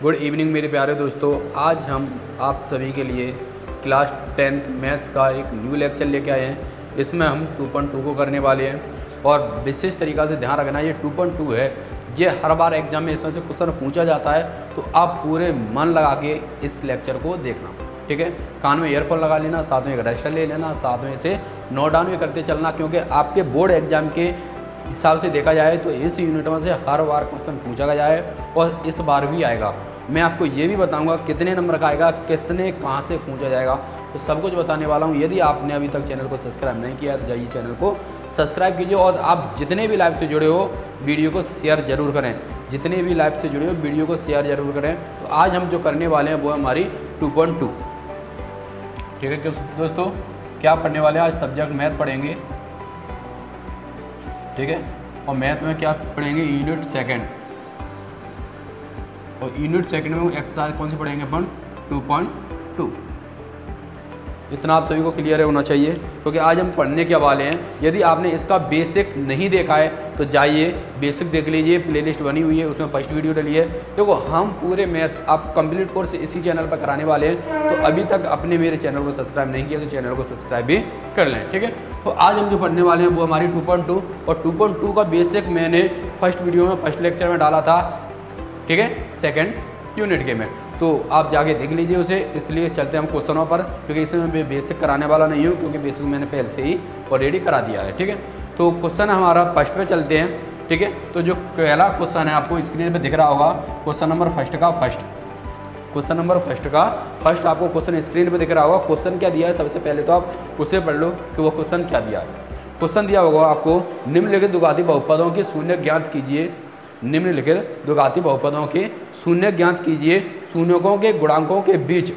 Good evening मेरे प्यारे दोस्तों। आज हम आप सभी के लिए क्लास 10th मैथ्स का एक न्यू लेक्चर लेके आए हैं। इसमें हम 2.2 को करने वाले हैं और विशेष तरीक़ा से ध्यान रखना, ये 2.2 है। ये हर बार एग्जाम में इसमें से क्वेश्चन पूछा जाता है, तो आप पूरे मन लगा के इस लेक्चर को देखना, ठीक है। कान में ईयरफोन लगा लेना, साथ में एक रजिस्टर ले लेना, साथ में इसे नोट डाउन भी करते चलना, क्योंकि आपके बोर्ड एग्जाम के हिसाब से देखा जाए तो इस यूनिट में से हर बार क्वेश्चन पूछा गया है और इस बार भी आएगा। मैं आपको ये भी बताऊंगा कितने नंबर का आएगा, कितने कहाँ से पूछा जाएगा, तो सब कुछ बताने वाला हूँ। यदि आपने अभी तक चैनल को सब्सक्राइब नहीं किया तो जाइए चैनल को सब्सक्राइब कीजिए और आप जितने भी लाइव से जुड़े हो वीडियो को शेयर जरूर करें। जितने भी लाइव से जुड़े हो वीडियो को शेयर जरूर करें। तो आज हम जो करने वाले हैं वो हमारी 2.2, ठीक है दोस्तों। क्या पढ़ने वाले हैं आज? सब्जेक्ट मैथ पढ़ेंगे, ठीक है। और मैथ में क्या पढ़ेंगे? Unit second. और यूनिट सेकंड में एक्सरसाइज कौन सी पढ़ेंगे अपन? 2.2। इतना आप सभी को क्लियर होना चाहिए, क्योंकि आज हम पढ़ने क्या वाले हैं। यदि आपने इसका बेसिक नहीं देखा है तो जाइए बेसिक देख लीजिए, प्लेलिस्ट बनी हुई है, उसमें फर्स्ट वीडियो डली है। देखो हम पूरे मैथ आप कंप्लीट कोर्स इसी चैनल पर कराने वाले हैं, तो अभी तक अपने मेरे चैनल को सब्सक्राइब नहीं किया तो चैनल को सब्सक्राइब भी कर लें, ठीक है। तो आज हम जो पढ़ने वाले हैं वो हमारी 2.2 और 2.2 का बेसिक मैंने फर्स्ट वीडियो में फर्स्ट लेक्चर में डाला था, ठीक है, सेकेंड यूनिट के में। तो आप जाके देख लीजिए उसे। इसलिए चलते हैं हम क्वेश्चनों पर, क्योंकि इसमें मैं बेसिक कराने वाला नहीं हूँ, क्योंकि बेसिक मैंने पहले से ही ऑलरेडी करा दिया है, ठीक है। तो क्वेश्चन हमारा फर्स्ट पे चलते हैं, ठीक है। तो जो पहला क्वेश्चन है आपको स्क्रीन पे दिख रहा होगा, क्वेश्चन नंबर फर्स्ट का फर्स्ट, क्वेश्चन नंबर फर्स्ट का फर्स्ट आपको क्वेश्चन स्क्रीन पे दिख रहा होगा। क्वेश्चन क्या दिया है सबसे पहले तो आप उसे पढ़ लो कि वो क्वेश्चन क्या दिया है। क्वेश्चन दिया होगा आपको, निम्नलिखित द्विघाती बहुपदों के शून्य ज्ञात कीजिए। निम्नलिखित द्विघाती बहुपदों के शून्य ज्ञात कीजिए, शून्यकों के गुणांकों के बीच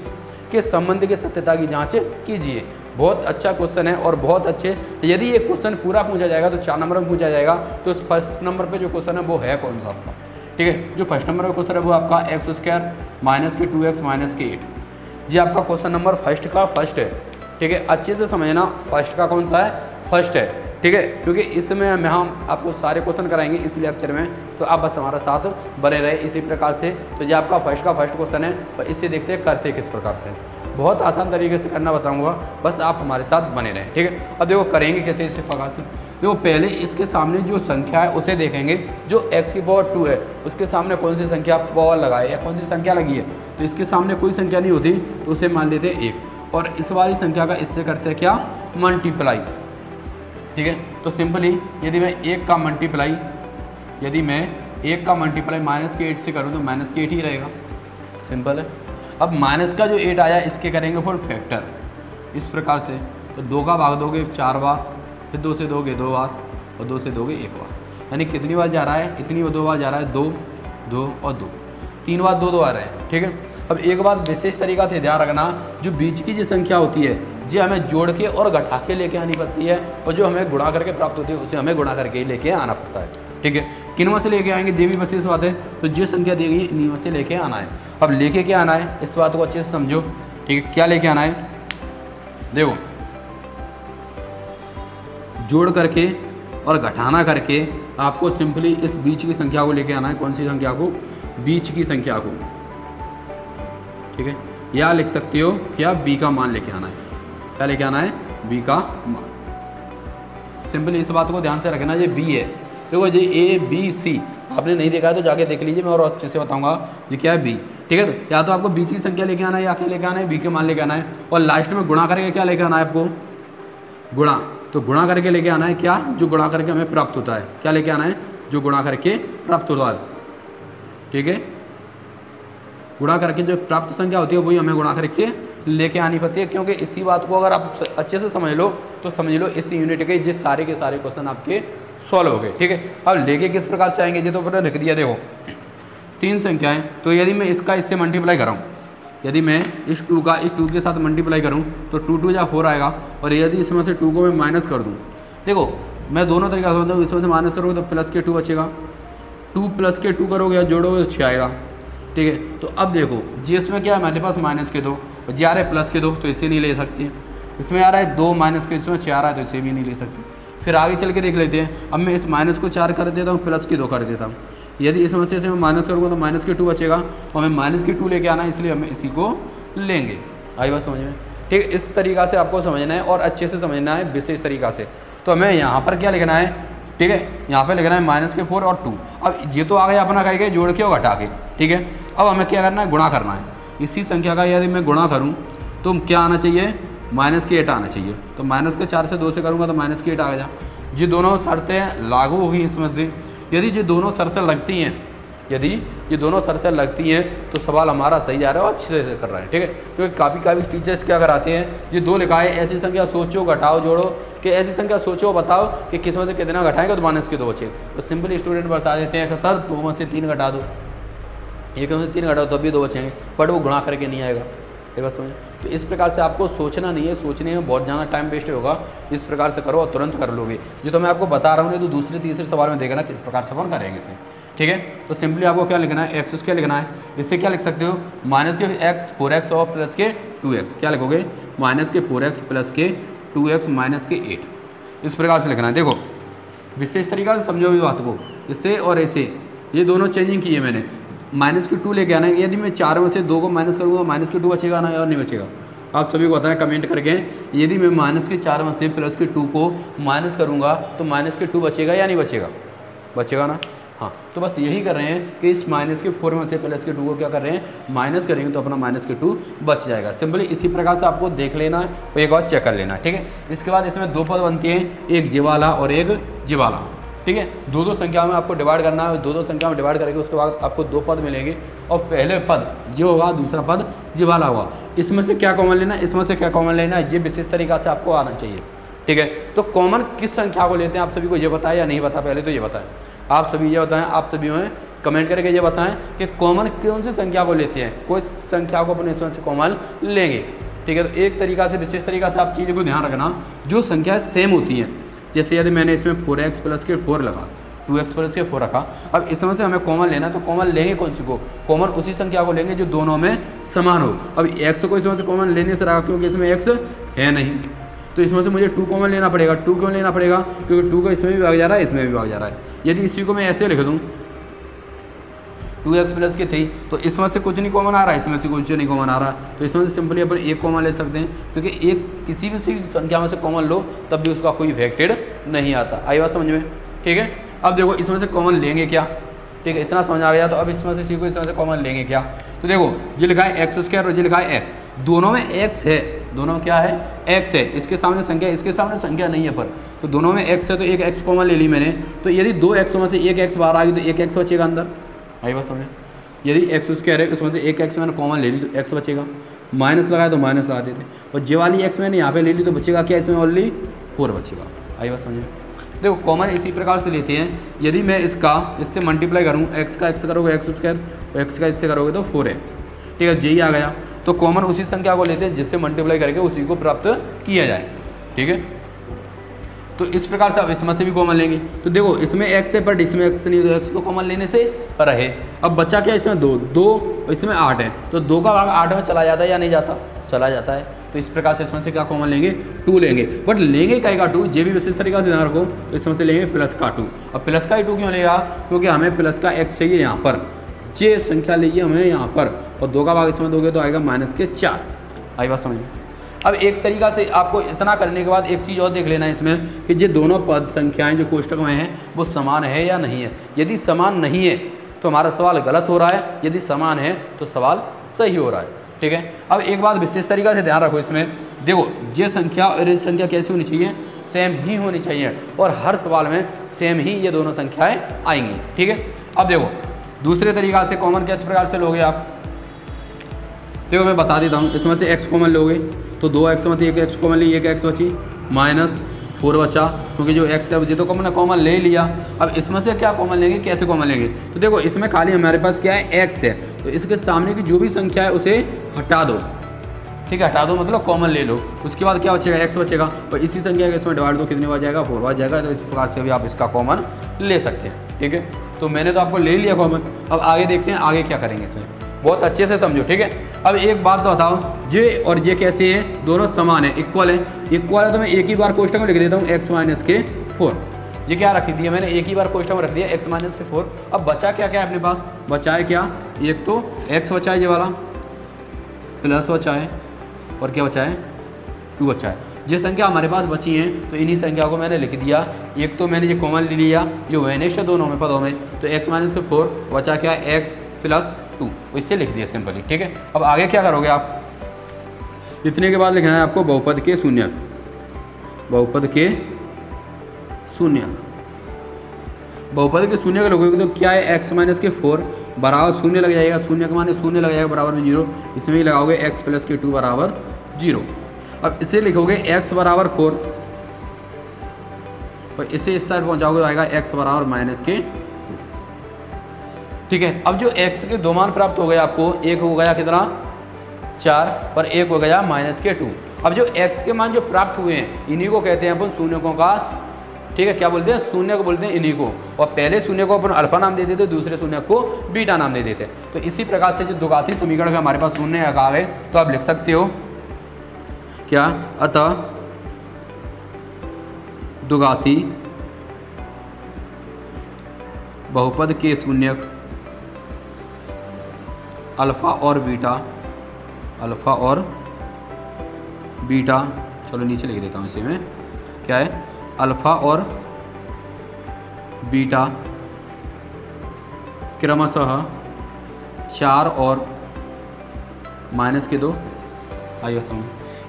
के संबंध की सत्यता की जांच कीजिए। बहुत अच्छा क्वेश्चन है और बहुत अच्छे। यदि ये क्वेश्चन पूरा पूछा जाएगा तो 4 नंबर में पूछा जाएगा। तो फर्स्ट नंबर पे जो क्वेश्चन है वो है कौन सा आपका, ठीक है। जो फर्स्ट नंबर का क्वेश्चन है वो आपका x² माइनस के 2x माइनस के 8। ये आपका क्वेश्चन नंबर फर्स्ट का फर्स्ट है, ठीक है। अच्छे से समझना, फर्स्ट का कौन सा है? फर्स्ट है, ठीक है। क्योंकि इसमें हम आपको सारे क्वेश्चन कराएंगे इस लेक्चर में, तो आप बस हमारा साथ बने रहे इसी प्रकार से। तो ये आपका फर्स्ट का फर्स्ट क्वेश्चन है और इससे देखते हैं करते किस प्रकार से। बहुत आसान तरीके से करना बताऊंगा, बस आप हमारे साथ बने रहें, ठीक है। अब देखो करेंगे कैसे इसे प्रकार से। देखो पहले इसके सामने जो संख्या है उसे देखेंगे। जो x की पावर 2 है उसके सामने कौन सी संख्या पावर लगाए या कौन सी संख्या लगी है, तो इसके सामने कोई संख्या नहीं होती तो उसे मान लेते 1। और इस वाली संख्या का इससे करते हैं क्या? मल्टीप्लाई, ठीक है। तो सिंपली यदि मैं 1 का मल्टीप्लाई माइनस के 8 से करूँ तो माइनस के 8 ही रहेगा, सिंपल है। अब माइनस का जो 8 आया इसके करेंगे फॉर फैक्टर इस प्रकार से। तो 2 का भाग दोगे 4 बार, फिर 2 से दोगे 2 बार और 2 से दोगे 1 बार। यानी कितनी बार जा रहा है? इतनी 2 बार जा रहा है, 2 2 और 2, 3 बार 2 2 आ रहे हैं, ठीक है। अब एक बात विशेष तरीका से ध्यान रखना, जो बीच की जो संख्या होती है जी हमें जोड़ के और घटा के लेके आनी पड़ती है, और जो हमें गुणा करके प्राप्त होती है उसे हमें गुणा करके ही लेके आना पड़ता है, ठीक है। किन में से लेके आएंगे? देवी विशेष बात है, तो जो संख्या देगी इन्हीं में से लेके आना है। अब लेके क्या आना है इस बात को अच्छे से समझो, ठीक है। क्या लेके आना है? देखो जोड़ करके और घटाना करके आपको सिंपली इस बीच की संख्या को लेके आना है। कौन सी संख्या को? बीच की संख्या को, ठीक है। या लिख सकते हो क्या? b का मान लेके आना है। क्या लेके आना है? b का मान। सिंपली इस बात को ध्यान से रखना, ये b है। देखो ये a b c आपने नहीं देखा है तो जाके देख लीजिए, मैं और अच्छे से बताऊंगा ये क्या है, b, ठीक है। तो या तो आपको बीच की संख्या लेके आना है या क्या लेके आना है? b के मान लेके आना है। और लास्ट में गुणा करके क्या लेके आना है आपको? गुणा। तो गुणा करके लेके आना है क्या? जो गुणा करके हमें प्राप्त होता है। क्या लेके आना है? जो गुणा करके प्राप्त होता है, ठीक है। गुणा करके जो प्राप्त संख्या होती है वही हमें गुणा करके लेके आनी पड़ती है, क्योंकि इसी बात को अगर आप अच्छे से समझ लो तो समझ लो इस यूनिट के ये सारे के सारे क्वेश्चन आपके सॉल्व हो गए, ठीक है। अब लेके किस प्रकार से आएंगे ये तो मैंने लिख दिया। देखो 3 संख्याएं, तो यदि मैं इसका इससे मल्टीप्लाई कराऊँ, यदि मैं इस 2 का इस 2 के साथ मल्टीप्लाई करूँ तो 2 2 या 4 आएगा। और यदि इसमें से 2 को मैं माइनस कर दूँ, देखो मैं दोनों तरीका से समझता हूँ, इसमें से माइनस करोगे तो प्लस के 2 बचेगा, 2 प्लस के 2 करोगे या जोड़ोगे तो 6 आएगा, ठीक है। तो अब देखो जी इसमें क्या है हमारे पास माइनस के 2 और जी आ रहा है प्लस के 2, तो इससे नहीं ले सकते। इसमें आ रहा है 2 माइनस के, इसमें 6 आ रहा है तो इसे भी नहीं ले सकते। फिर आगे चल के देख लेते हैं। अब मैं इस माइनस को 4 कर देता हूँ, प्लस की 2 कर देता हूँ। यदि इसमें से मैं माइनस करूँगा तो माइनस के 2 बचेगा और हमें माइनस के 2 लेके आना है, इसलिए हमें इसी को लेंगे। आई बात समझ में? ठीक है, इस तरीक़ा से आपको समझना है और अच्छे से समझना है विशेष तरीक़ा से। तो हमें यहाँ पर क्या लिखना है, ठीक है, यहाँ पे लिखना है माइनस के 4 और 2। अब ये तो आ गया अपना कह के जोड़ के और घटा के, ठीक है। अब हमें क्या करना है, गुणा करना है। इसी संख्या का यदि मैं गुणा करूँ तो क्या आना चाहिए, माइनस के 8 आना चाहिए। तो माइनस के 4 से 2 से करूँगा तो माइनस के 8 आ गया। ये दोनों शर्तें लागू होगी इसमें से। यदि ये दोनों शर्तें लगती हैं, यदि ये दोनों शर्तें लगती हैं तो सवाल हमारा सही जा रहा है और अच्छे से कर रहा है, ठीक है। क्योंकि काफ़ी टीचर्स क्या कराते हैं, ये 2 लिखा है, ऐसी संख्या सोचो घटाओ जोड़ो, कि ऐसी संख्या सोचो बताओ कि किस में से कितना घटाएंगे तो माइनस के 2 बचे। तो सिंपली स्टूडेंट बता देते हैं कि सर 2 में से 3 घटा दो, 1 में से 3 घटाओ तो अभी 2 बचेंगे, बट वो गुणा करके नहीं आएगा। एक बात समझ। तो इस प्रकार से आपको सोचना नहीं है, सोचने में बहुत ज़्यादा टाइम वेस्ट होगा। इस प्रकार से करो और तुरंत कर लोगे। जो तो मैं आपको बता रहा हूँ, तो दूसरे तीसरे सवाल में देखना किस प्रकार से अपन करेंगे इसे, ठीक है। तो सिंपली आपको क्या लिखना है, एक्स क्या लिखना है, इससे क्या लिख सकते हो, माइनस के x 4x और प्लस के 2x। क्या लिखोगे, माइनस के 4x प्लस के 2x माइनस के 8। इस प्रकार से लिखना है। देखो विशेष तरीका से समझो भी बात को, इससे और ऐसे ये दोनों चेंजिंग की है मैंने। माइनस के 2 लेके आना है। यदि मैं 4 में से 2 को माइनस करूँगा माइनस के 2 बचेगा ना और नहीं बचेगा, आप सभी को बताएं कमेंट करके। यदि मैं माइनस के 4 में से प्लस के 2 को माइनस करूँगा तो माइनस के 2 बचेगा या नहीं बचेगा, बचेगा ना। हाँ, तो बस यही कर रहे हैं कि इस माइनस के 4 में से प्लस के 2 को क्या कर रहे हैं, माइनस करेंगे तो अपना माइनस के 2 बच जाएगा। सिंपली इसी प्रकार से आपको देख लेना है और एक बार चेक कर लेना है, ठीक है। इसके बाद इसमें 2 पद बनते हैं, एक ये वाला और एक ये वाला, ठीक है। 2 संख्या में आपको डिवाइड करना है, 2 संख्या में डिवाइड करेंगे, उसके बाद आपको 2 पद मिलेंगे और पहले पद ये होगा, दूसरा पद ये वाला होगा। इसमें से क्या कॉमन लेना है, इसमें से क्या कॉमन लेना है, ये विशेष तरीका से आपको आना चाहिए, ठीक है। तो कॉमन किस संख्या को लेते हैं आप सभी को ये बताएं या नहीं पता, पहले तो ये बताएं। आप सभी ये बताएं, आप सभी में कमेंट करके ये बताएं कि कॉमन कौन सी संख्या को लेते हैं। कोई संख्या को अपने इसमें से कॉमन लेंगे, ठीक है। तो एक तरीका से विशेष तरीका से आप चीज़ों को ध्यान रखना, जो संख्या सेम होती हैं। जैसे यदि मैंने इसमें 4x प्लस के 4 लगा, 2x प्लस के 4 रखा, अब इसमें से हमें कॉमन लेना है तो कॉमन लेंगे कौन सी को, कॉमन उसी संख्या को लेंगे जो दोनों में समान हो। अब x को इसमें से कॉमन लेने से रहा, क्योंकि इसमें x है नहीं, तो इसमें से मुझे 2 कॉमन लेना पड़ेगा। 2 क्यों लेना पड़ेगा, क्योंकि 2 का इसमें भी भाग जा रहा है, इसमें भी भाग जा रहा है। यदि इसी को मैं ऐसे लिख दूँ 2x प्लस के 3, तो इसमें से कुछ नहीं कॉमन आ रहा है, इसमें से कुछ नहीं कॉमन आ रहा, तो इसमें से सिंपली अपन एक कॉमन ले सकते हैं, क्योंकि एक किसी भी संख्या में से कॉमन लो तब भी उसका कोई इफेक्टेड नहीं आता। आई बात समझ में, ठीक है। अब देखो इसमें से कॉमन लेंगे क्या, ठीक है, इतना समझ आ गया। तो अब इसमें से सीखो इसमें से कॉमन लेंगे क्या। तो देखो ये लिखा है x² और ये लिखा है x, दोनों में x है, दोनों में क्या है, x है। इसके सामने संख्या, इसके सामने संख्या नहीं है पर, तो दोनों में x है, तो एक x कॉमन ले ली मैंने। तो यदि 2 x में से एक x बाहर आ गई तो एक x बचेगा अंदर। आई बात समझे। यदि x² है उसमें से एक x मैंने कॉमन ले ली तो x बचेगा, माइनस लगाया तो माइनस लगा देते, और जे वाली x मैंने यहाँ पे ले ली तो बचेगा क्या, इसमें ओनली 4 बचेगा। आई बात समझे। देखो कॉमन इसी प्रकार से लेते हैं। यदि मैं इसका इससे मल्टीप्लाई करूँ, x का x करोगे x² और x का इससे करोगे तो 4x, ठीक है, यही आ गया। तो कॉमन उसी संख्या को लेते हैं जिससे मल्टीप्लाई करके उसी को प्राप्त किया जाए, ठीक है। तो इस प्रकार से अब इसमें से भी कॉमन लेंगे। तो देखो इसमें x है पर इसमें x नहीं, तो x को कॉमन लेने से रहे। अब बचा क्या, इसमें 2 इसमें 8 है, तो 2 का भाग 8 में चला जाता है या नहीं जाता, चला जाता है। तो इस प्रकार से इसमें से क्या कॉमन लेंगे, 2 लेंगे। बट लेंगे काय का 2, ये भी विशेष तरीका से ध्यान रखो। तो इसमें से लेंगे प्लस का 2। अब प्लस का 2 क्यों लेगा, क्योंकि हमें प्लस का x चाहिए यहाँ पर, ये संख्या लीजिए हमें यहाँ पर, और 2 का भाग इसमें दोगे तो आएगा माइनस के 4। आई बात समझ में। अब एक तरीका से आपको इतना करने के बाद एक चीज़ और देख लेना है इसमें कि ये दोनों पद संख्याएं जो कोष्टक में हैं वो समान है या नहीं है। यदि समान नहीं है तो हमारा सवाल गलत हो रहा है, यदि समान है तो सवाल सही हो रहा है, ठीक है। अब एक बात विशेष तरीका से ध्यान रखो इसमें, देखो ये संख्या और ये संख्या कैसी होनी चाहिए, सेम ही होनी चाहिए, और हर सवाल में सेम ही ये दोनों संख्याएँ आएंगी, ठीक है। अब देखो दूसरे तरीका से कॉमन किस प्रकार से लोगे आप, देखो मैं बता देता हूँ। इसमें से x कॉमन लोगे तो 2x में एक x कॉमन ली, एक x बची, माइनस 4 बचा, क्योंकि जो x है ये तो कॉमन ले लिया। अब इसमें से क्या कॉमन लेंगे, कैसे कॉमन लेंगे, तो देखो इसमें खाली हमारे पास क्या है, x है, तो इसके सामने की जो भी संख्या है उसे हटा दो, ठीक है, हटा दो मतलब कॉमन ले लो। उसके बाद क्या बचेगा, x बचेगा, और इसी संख्या का इसमें डिवाइड दो, कितने बार जाएगा, 4 बार जाएगा। तो इस प्रकार से भी आप इसका कॉमन ले सकते हैं, ठीक है। तो मैंने तो आपको ले लिया कॉमन, अब आगे देखते हैं आगे क्या करेंगे इसमें, बहुत अच्छे से समझो, ठीक है। अब एक बात तो बताओ, ये और ये कैसे हैं, दोनों समान है, इक्वल है। इक्वल है तो मैं एक ही बार कोष्टक में लिख देता हूँ x - के 4। ये क्या रख दिया मैंने, एक ही बार क्वेश्चन में रख दिया x माइनस के 4। अब बचा क्या क्या है अपने पास, बचा है क्या, एक तो x बचा है ये वाला, प्लस बचा है, और क्या बचा है 2 बचा है। ये संख्या हमारे पास बची हैं तो इन्हीं संख्या को मैंने लिख दिया। एक तो मैंने ये कॉमन ले लिया, ये वेनिस्ट है दोनों में पदों में, तो x माइनस के 4 बचा क्या x प्लस 2, इससे लिख दिया सिंपली। ठीक है, अब आगे क्या करोगे आप, इतने के बाद लिखना है आपको बहुपद के शून्यक, बहुपद के शून्यक। बहुपद के शून्य का लोगोगे तो क्या है, x माइनस के 4 बराबर शून्य लग जाएगा, शून्य का माने शून्य लग जाएगा बराबर में 0, इसमें ही लगाओगे x प्लस के 2 बराबर 0। अब इसे लिखोगे x बराबर 4 और इसे इस साइड पहुंचाओगे तो आएगा x बराबर माइनस के 2। ठीक है, अब जो x के दो मान प्राप्त हो गए आपको, एक हो गया कितना 4 और एक हो गया माइनस के 2। अब जो x के मान जो प्राप्त हुए हैं इन्हीं को कहते हैं अपन शून्यकों का। ठीक है, क्या बोलते हैं, शून्य को बोलते हैं इन्हीं को, और पहले शून्य को अपन अल्फा नाम दे देते, दूसरे शून्य को बीटा नाम दे देते। तो इसी प्रकार से जो द्विघाती समीकरण का हमारे पास शून्य आ गए तो आप लिख सकते हो क्या, अतः द्विघाती बहुपद के शून्यक अल्फा और बीटा, अल्फा और बीटा, चलो नीचे लिख देता हूँ इसी में, क्या है अल्फा और बीटा क्रमशः 4 और माइनस के 2। आइए समझ,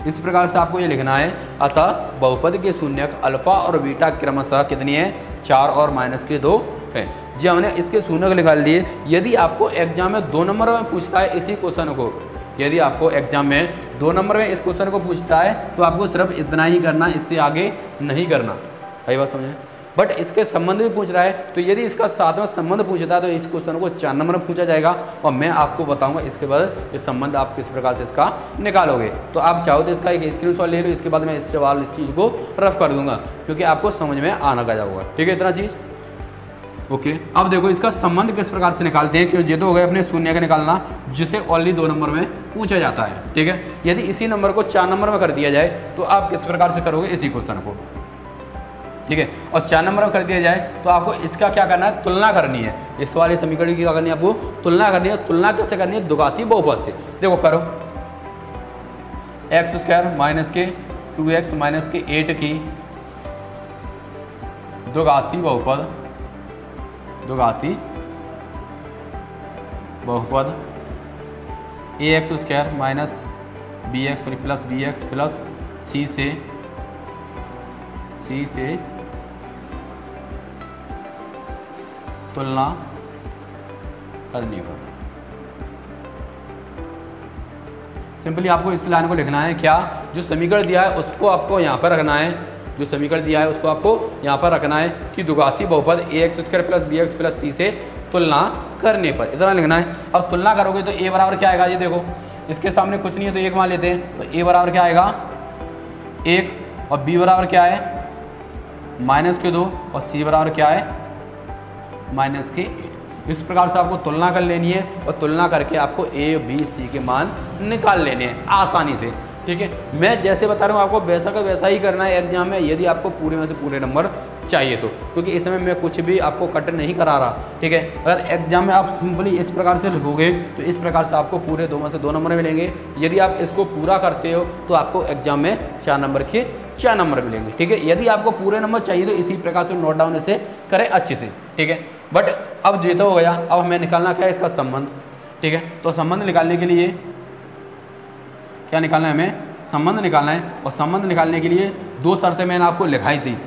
इस प्रकार से आपको ये लिखना है, अतः बहुपद के शून्यक अल्फा और बीटा क्रमशः कितनी है, 4 और माइनस के 2 है। जी हमने इसके शून्यक निकाल लिए। यदि आपको एग्जाम में 2 नंबर में पूछता है इसी क्वेश्चन को, यदि आपको एग्जाम में 2 नंबर में इस क्वेश्चन को पूछता है तो आपको सिर्फ इतना ही करना, इससे आगे नहीं करना। सही बात समझे। बट इसके संबंध में पूछ रहा है तो यदि इसका साथ में संबंध पूछता है तो इस क्वेश्चन को 4 नंबर में पूछा जाएगा और मैं आपको बताऊंगा इसके बाद ये संबंध आप किस प्रकार से इसका निकालोगे। तो आप चाहो तो इसका एक स्क्रीनशॉट ले लो, इसके बाद मैं इस सवाल चीज़ को रफ कर दूंगा क्योंकि आपको समझ में आना गया होगा। ठीक है, इतना चीज़ ओके। अब देखो इसका संबंध किस प्रकार से निकालते हैं, क्योंकि ये तो हो गया अपने शून्य का निकालना जिसे ओनली 2 नंबर में पूछा जाता है। ठीक है, यदि इसी नंबर को 4 नंबर में कर दिया जाए तो आप किस प्रकार से करोगे इसी क्वेश्चन को। ठीक है, और 4 नंबर में कर दिया जाए तो आपको इसका क्या करना है, तुलना करनी है। इस वाले समीकरण की क्या करनी है, आपको तुलना करनी है। तुलना कैसे करनी है, द्विघाती बहुपद से। देखो करो, x² माइनस के 2x माइनस के 8 की द्विघाती बहुपद, द्विघाती बहुपद ax² माइनस bx और प्लस bx प्लस c से तुलना करने पर। सिंपली आपको इस लाइन को लिखना है, क्या जो समीकरण दिया है उसको आपको यहाँ पर रखना है, जो समीकरण दिया है उसको आपको यहाँ पर रखना है कि द्विघाती बहुपद ax² plus bx plus c से तुलना करने पर, इतना लिखना है। अब तुलना करोगे तो a बराबर क्या आएगा, ये देखो इसके सामने कुछ नहीं है तो 1 मान लेते हैं, तो a बराबर क्या आएगा 1 और b बराबर क्या है माइनस के 2 और c बराबर क्या है माइनस के 8। इस प्रकार से आपको तुलना कर लेनी है और तुलना करके आपको a, b, c के मान निकाल लेने हैं आसानी से। ठीक है, मैं जैसे बता रहा हूँ आपको वैसा का वैसा ही करना है एग्जाम में, यदि आपको पूरे में से पूरे नंबर चाहिए तो, क्योंकि इस समय मैं कुछ भी आपको कट नहीं करा रहा। ठीक है, अगर एग्जाम में आप सिंपली इस प्रकार से लिखोगे तो इस प्रकार से आपको पूरे 2 में से 2 नंबर मिलेंगे। यदि आप इसको पूरा करते हो तो आपको एग्जाम में 4 नंबर के 4 नंबर मिलेंगे। ठीक है, यदि आपको पूरे नंबर चाहिए तो इसी प्रकार से नोट डाउन इसे करें अच्छे से। ठीक है, बट अब ये तो हो गया, अब हमें निकालना क्या है इसका संबंध। ठीक है, तो संबंध निकालने के लिए क्या निकालना है, हमें संबंध निकालना है। और संबंध निकालने के लिए 2 शर्तें मैंने आपको लिखाई थी।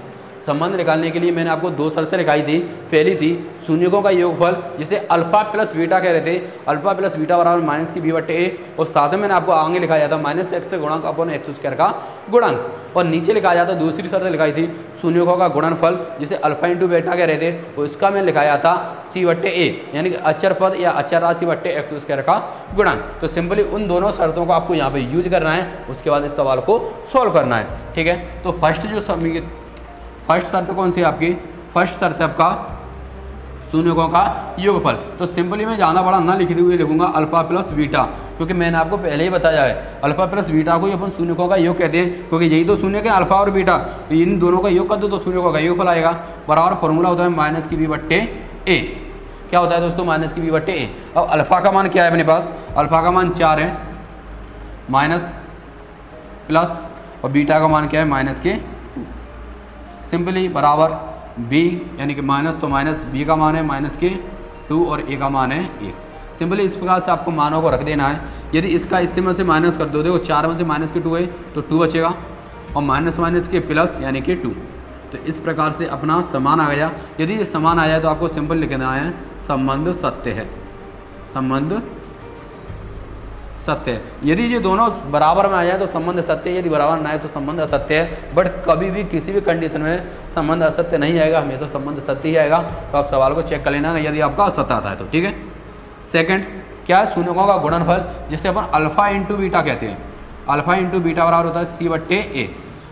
संबंध निकालने के लिए मैंने आपको 2 शर्तें लिखाई थी। पहली थी शून्यकों का योगफल, जिसे अल्फा प्लस बीटा कह रहे थे, अल्फा प्लस बीटा बराबर माइनस की b/a, और साथ में मैंने आपको आगे लिखा जाता माइनस x से गुणक अपन x² का गुणक, और नीचे लिखा जाता दूसरी शर्त लिखाई थी शून्यकों का गुणनफल, जिसे अल्फा इंटू बीटा कह रहे थे, और इसका मैंने लिखाया था c/a, यानी कि अचर पद या अचर राशि बट्टे x² का गुणक। तो सिंपली उन दोनों शर्तों को आपको यहाँ पे यूज करना है, उसके बाद इस सवाल को सॉल्व करना है। ठीक है, तो फर्स्ट शर्त कौन सी है आपकी, फर्स्ट शर्त है आपका शून्यकों का योगफल। तो सिंपली मैं ज़्यादा बड़ा ना लिखते हुए लिखूंगा अल्फा प्लस बीटा, क्योंकि मैंने आपको पहले ही बताया है अल्फा प्लस बीटा को ही अपन शून्यकों का योग कहते हैं, क्योंकि यही तो शून्य के अल्फा और बीटा, तो इन दोनों का योग कर दो तो शून्यकों का योगफल आएगा। बराबर फॉर्मूला होता है माइनस की बी बट्टे ए। क्या होता है दोस्तों? माइनस की बी बट्टे ए। अब अल्फा का मान क्या है अपने पास? अल्फा का मान 4 है, माइनस प्लस, और बीटा का मान क्या है? माइनस के 2। सिंपली बराबर बी यानी कि माइनस, तो माइनस बी का मान है माइनस के 2 और ए का मान है 1। सिंपली इस प्रकार से आपको मानों को रख देना है। यदि इसका इससे में से माइनस कर दो, देखो 4 में से माइनस के 2 है तो 2 बचेगा, और माइनस माइनस के प्लस यानी कि 2। तो इस प्रकार से अपना समान आ गया। यदि ये समान आ जाए तो आपको सिंपल लिखना है संबंध सत्य है, संबंध सत्य है। यदि ये दोनों बराबर में आ जाए तो संबंध सत्य है, यदि बराबर ना आए तो संबंध असत्य है। बट कभी भी किसी भी कंडीशन में संबंध असत्य नहीं आएगा, हमेशा संबंध सत्य ही आएगा। तो आप सवाल को चेक कर लेना यदि आपका असत्य आता है तो, ठीक है। सेकंड क्या है? शून्यकों का गुणनफल, जिसे अपन अल्फा इंटू बीटा कहते हैं। अल्फा इंटू बीटा बराबर होता है सी बट्टे ए।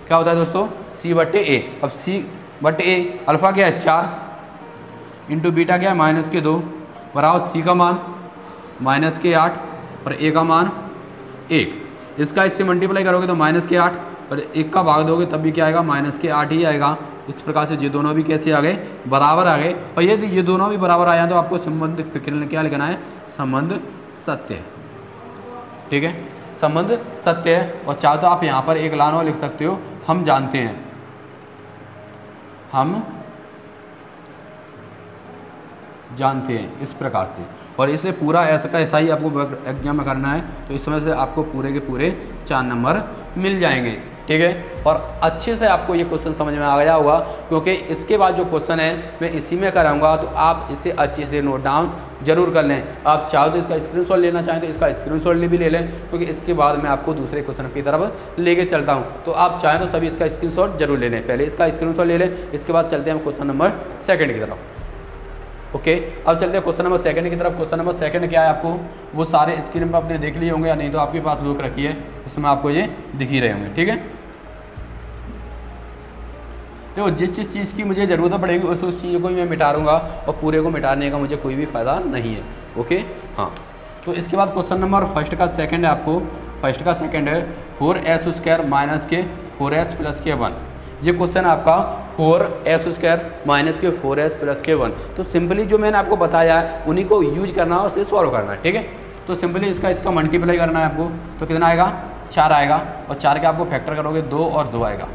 क्या होता है दोस्तों? सी बट्टे ए। अब सी बट्टे ए, अल्फा क्या है? 4 इंटू बीटा क्या है? माइनस के 2 बराबर सी का मान माइनस के 8 और ए का मान 1। इसका इससे मल्टीप्लाई करोगे तो माइनस के 8 और 1 का भाग दोगे तब भी क्या आएगा? माइनस के 8 ही आएगा। इस प्रकार से ये दोनों भी कैसे आ गए? बराबर आ गए। और यदि ये दोनों भी बराबर आया तो आपको संबंध क्या लिखना है? संबंध सत्य है, ठीक है। संबंध सत्य है। और चाहे तो आप यहाँ पर एक लाइन और लिख सकते हो, हम जानते हैं, हम जानते हैं, इस प्रकार से। और इसे पूरा ऐसा का ऐसा ही आपको एग्जाम में करना है, तो इसमें से आपको पूरे के पूरे 4 नंबर मिल जाएंगे, ठीक है। और अच्छे से आपको ये क्वेश्चन समझ में आ गया होगा, क्योंकि इसके बाद जो क्वेश्चन है मैं इसी में कराऊंगा, तो आप इसे अच्छे से नोट डाउन जरूर कर लें। आप चाहो तो इसका स्क्रीनशॉट लेना चाहें तो इसका स्क्रीनशॉट भी ले लें, क्योंकि इसके बाद मैं आपको दूसरे क्वेश्चन की तरफ लेके चलता हूँ। तो आप चाहें तो सभी इसका स्क्रीनशॉट जरूर ले लें। पहले इसका स्क्रीनशॉट ले लें, इसके बाद चलते हैं हम क्वेश्चन नंबर 2 की तरफ। ओके, अब चलते हैं क्वेश्चन नंबर 2 की तरफ। क्वेश्चन नंबर 2 क्या है? आपको वो सारे स्क्रीन पर आपने देख लिए होंगे, या नहीं तो आपके पास बुक रखी है, उसमें आपको ये दिख ही रहे होंगे, ठीक है। देखो, जिस चीज़ की मुझे ज़रूरत पड़ेगी उस चीज़ को ही मैं मिटा दूँगा, और पूरे को मिटाने का मुझे कोई भी फ़ायदा नहीं है। ओके, हाँ। तो इसके बाद क्वेश्चन नंबर 1 का सेकंड है। आपको 1 का सेकंड है 4s² माइनस के 4s प्लस के 1। ये क्वेश्चन आपका 4s² माइनस के 4s प्लस के 1। तो सिंपली जो मैंने आपको बताया है उन्हीं को यूज करना है और उसे सॉल्व करना है, ठीक है। तो सिंपली इसका मल्टीप्लाई करना है आपको, तो कितना आएगा? 4 आएगा, और 4 के आपको फैक्टर करोगे 2 और 2 आएगा,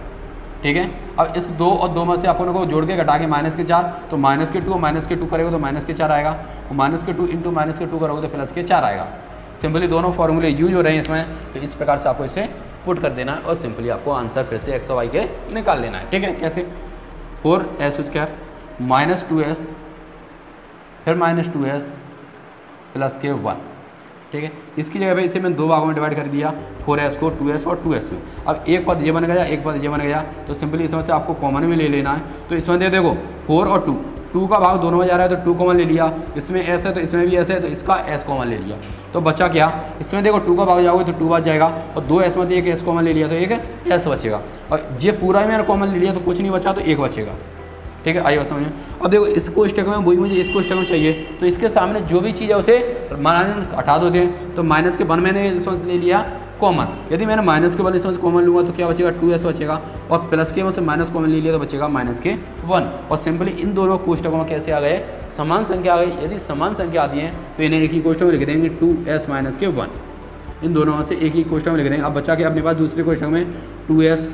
ठीक है। अब इस 2 और 2 में से आप लोगों को जोड़ के घटा के माइनस के 4, तो माइनस के 2 और माइनस के 2 करेगा तो माइनस के 4 आएगा, और माइनस के 2 इंटू माइनस के 2 करोगे तो प्लस के 4 आएगा। सिंपली दोनों फॉर्मूले यूज हो रहे हैं इसमें, तो इस प्रकार से आपको इसे पुट कर देना है, और सिंपली आपको आंसर फिर से x और y के निकाल लेना है, ठीक है। कैसे? 4s² माइनस 2s फिर माइनस 2s प्लस के 1, ठीक है। इसकी जगह पे इसे मैं 2 भागों में डिवाइड कर दिया, 4s को 2s और 2s में। अब एक पद ये बन गया, एक पद ये बन गया, तो सिंपली इसमें से आपको कॉमन भी ले लेना है। तो इसमें देखो 4 और 2 का भाग दोनों में जा रहा है, तो 2 कॉमन ले लिया। इसमें s है तो इसमें भी s है, तो इसका s कॉमन ले लिया। तो बचा क्या? इसमें देखो 2 का भाग जाओगे तो 2 बच जाएगा, और 2s में एक s कॉमन ले लिया तो एक s बचेगा। और ये पूरा ही मैंने कॉमन ले लिया तो कुछ नहीं बचा, तो 1 बचेगा, ठीक है। आइए समझ में। अब देखो इसको स्टेक में, वही मुझे इसको स्टेक में चाहिए, तो इसके सामने जो भी चीज़ है उसे माइनस हटा दो दें। तो माइनस के 1 मैंने इसमें से ले लिया कॉमन। यदि मैंने माइनस के 1 इसमें से कॉमन लूँगा तो क्या बचेगा? 2s बचेगा, और प्लस के में से माइनस कॉमन ले लिया तो बचेगा माइनस के 1। और सिंपली इन दोनों कोष्टकों में कैसे आ गए? समान संख्या आ गई। यदि समान संख्या आती है तो इन्हें एक ही कोष्टक में लिख देंगे 2s माइनस के 1। इन दोनों में से एक ही कोष्टक में लिख देंगे। अब बचा के अपने पास दूसरे कोष्टक में 2s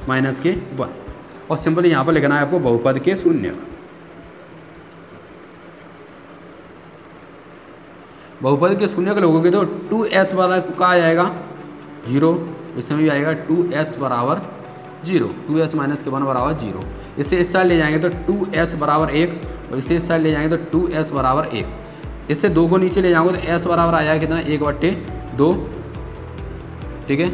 माइनस के 1, और सिंपली यहाँ पर लिखना है आपको बहुपद के शून्य। बहुपद के शून्य का लोगोगे तो 2s वाला का आ जाएगा 0, इसमें भी आएगा 2s बराबर 0, 2s माइनस के 1 बराबर 0। इससे इस साइड ले जाएंगे तो 2s बराबर 1, और इससे इस साइड ले जाएंगे तो 2s बराबर 1। इससे 2 को नीचे ले जाओगे तो s बराबर आ जाएगा कितना? 1/2, ठीक है।